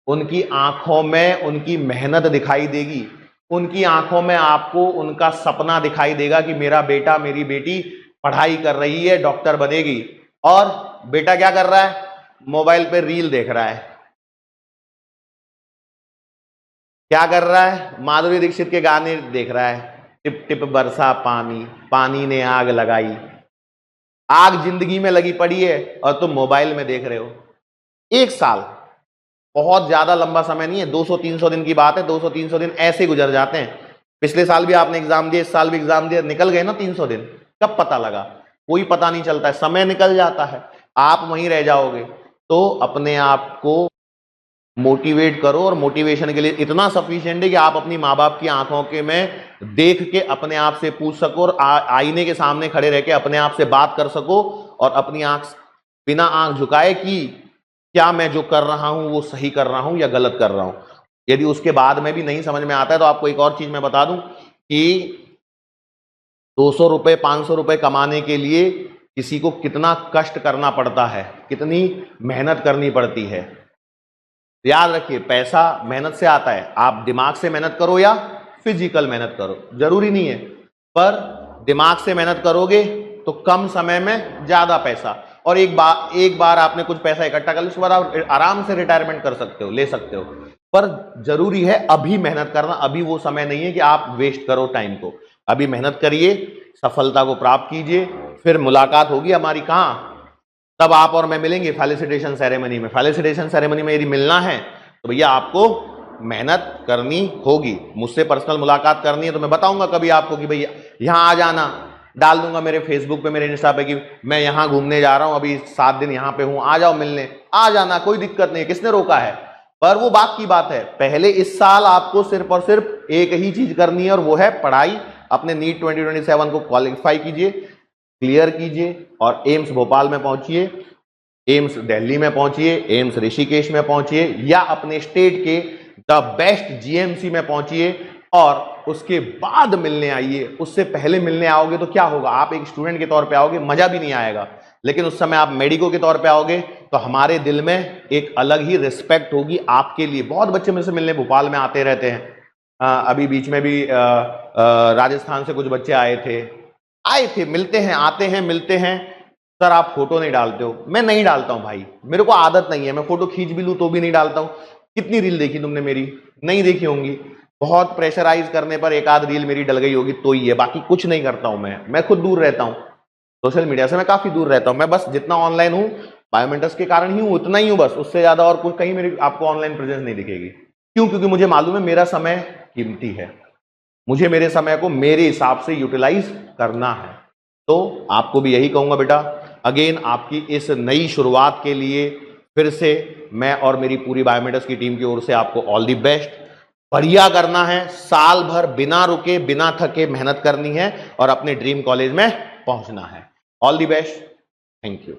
उनकी आंखों में उनकी मेहनत दिखाई देगी, उनकी आंखों में आपको उनका सपना दिखाई देगा कि मेरा बेटा, मेरी बेटी पढ़ाई कर रही है, डॉक्टर बनेगी, और बेटा क्या कर रहा है? मोबाइल पे रील देख रहा है। क्या कर रहा है? माधुरी दीक्षित के गाने देख रहा है, टिप टिप बरसा पानी, पानी ने आग लगाई। आग जिंदगी में लगी पड़ी है और तुम मोबाइल में देख रहे हो। 1 साल बहुत ज्यादा लंबा समय नहीं है, 200-300 दिन की बात है। 200-300 दिन ऐसे गुजर जाते हैं। पिछले साल भी आपने एग्जाम दिया, इस साल भी एग्जाम दिया, निकल गए ना 300 दिन। कब पता लगा? कोई पता नहीं चलता है, समय निकल जाता है, आप वहीं रह जाओगे। तो अपने आप को मोटिवेट करो, और मोटिवेशन के लिए इतना सफिशिएंट है कि आप अपनी माँ बाप की आंखों के में देख के अपने आप से पूछ सको, और आईने के सामने खड़े रह के अपने आप से बात कर सको, और अपनी आंख बिना आंख झुकाए कि क्या मैं जो कर रहा हूं वो सही कर रहा हूं या गलत कर रहा हूं। यदि उसके बाद में भी नहीं समझ में आता है, तो आपको एक और चीज मैं बता दूं कि 200 रुपए 500 रुपए कमाने के लिए किसी को कितना कष्ट करना पड़ता है, कितनी मेहनत करनी पड़ती है। याद रखिए, पैसा मेहनत से आता है। आप दिमाग से मेहनत करो या फिजिकल मेहनत करो, जरूरी नहीं है, पर दिमाग से मेहनत करोगे तो कम समय में ज्यादा पैसा, और एक बार आपने कुछ पैसा इकट्ठा कर लिया, उसके बाद आप आराम से रिटायरमेंट कर सकते हो, ले सकते हो। पर जरूरी है अभी मेहनत करना। अभी वो समय नहीं है कि आप वेस्ट करो टाइम को। अभी मेहनत करिए, सफलता को प्राप्त कीजिए, फिर मुलाकात होगी हमारी कहां? तब आप और मैं मिलेंगे फेलिसिटेशन सेरेमनी में। फेलिसिटेशन सेरेमनी में यदि मिलना है तो भैया आपको मेहनत करनी होगी। मुझसे पर्सनल मुलाकात करनी है तो मैं बताऊंगा कभी आपको कि भैया यहां आ जाना, डाल दूंगा मेरे फेसबुक पे, मेरे इंस्टा पे कि मैं यहां घूमने जा रहा हूं, अभी 7 दिन यहां पे हूं, आ जाओ मिलने, आ जाना, कोई दिक्कत नहीं है, किसने रोका है। पर वो बात की बात है, पहले इस साल आपको सिर्फ और सिर्फ एक ही चीज करनी है, और वो है पढ़ाई। अपने नीट 2027 को क्वालिफाई कीजिए, क्लियर कीजिए, और एम्स भोपाल में पहुंचिए, एम्स दिल्ली में पहुंचिए, एम्स ऋषिकेश में पहुंचिए, या अपने स्टेट के द बेस्ट जीएमसी में पहुंचिए, और उसके बाद मिलने आइए। उससे पहले मिलने आओगे तो क्या होगा? आप एक स्टूडेंट के तौर पे आओगे, मजा भी नहीं आएगा, लेकिन उस समय आप मेडिको के तौर पे आओगे तो हमारे दिल में एक अलग ही रिस्पेक्ट होगी आपके लिए। बहुत बच्चे मेरे से मिलने भोपाल में आते रहते हैं। अभी बीच में भी राजस्थान से कुछ बच्चे आए थे, मिलते हैं, आते हैं, मिलते हैं। सर आप फोटो नहीं डालते हो। मैं नहीं डालता हूं भाई, मेरे को आदत नहीं है, मैं फोटो खींच भी लूं तो भी नहीं डालता हूं। कितनी रील देखी तुमने मेरी? नहीं देखी होंगी। बहुत प्रेशराइज करने पर एक आध रील मेरी डल गई होगी तो ही है, बाकी कुछ नहीं करता हूं मैं खुद दूर रहता हूं सोशल मीडिया से, मैं काफी दूर रहता हूं। मैं बस जितना ऑनलाइन हूं बायोमेंटर्स के कारण ही हूं, उतना ही हूं बस, उससे ज्यादा और कुछ कहीं मेरी आपको ऑनलाइन प्रेजेंस नहीं दिखेगी। क्यों? क्योंकि मुझे मालूम है मेरा समय कीमती है, मुझे मेरे समय को मेरे हिसाब से यूटिलाइज करना है। तो आपको भी यही कहूंगा बेटा, अगेन आपकी इस नई शुरुआत के लिए फिर से मैं और मेरी पूरी बायोमेटर्स की टीम की ओर से आपको ऑल दी बेस्ट। बढ़िया करना है, साल भर बिना रुके बिना थके मेहनत करनी है और अपने ड्रीम कॉलेज में पहुंचना है। All the best, thank you.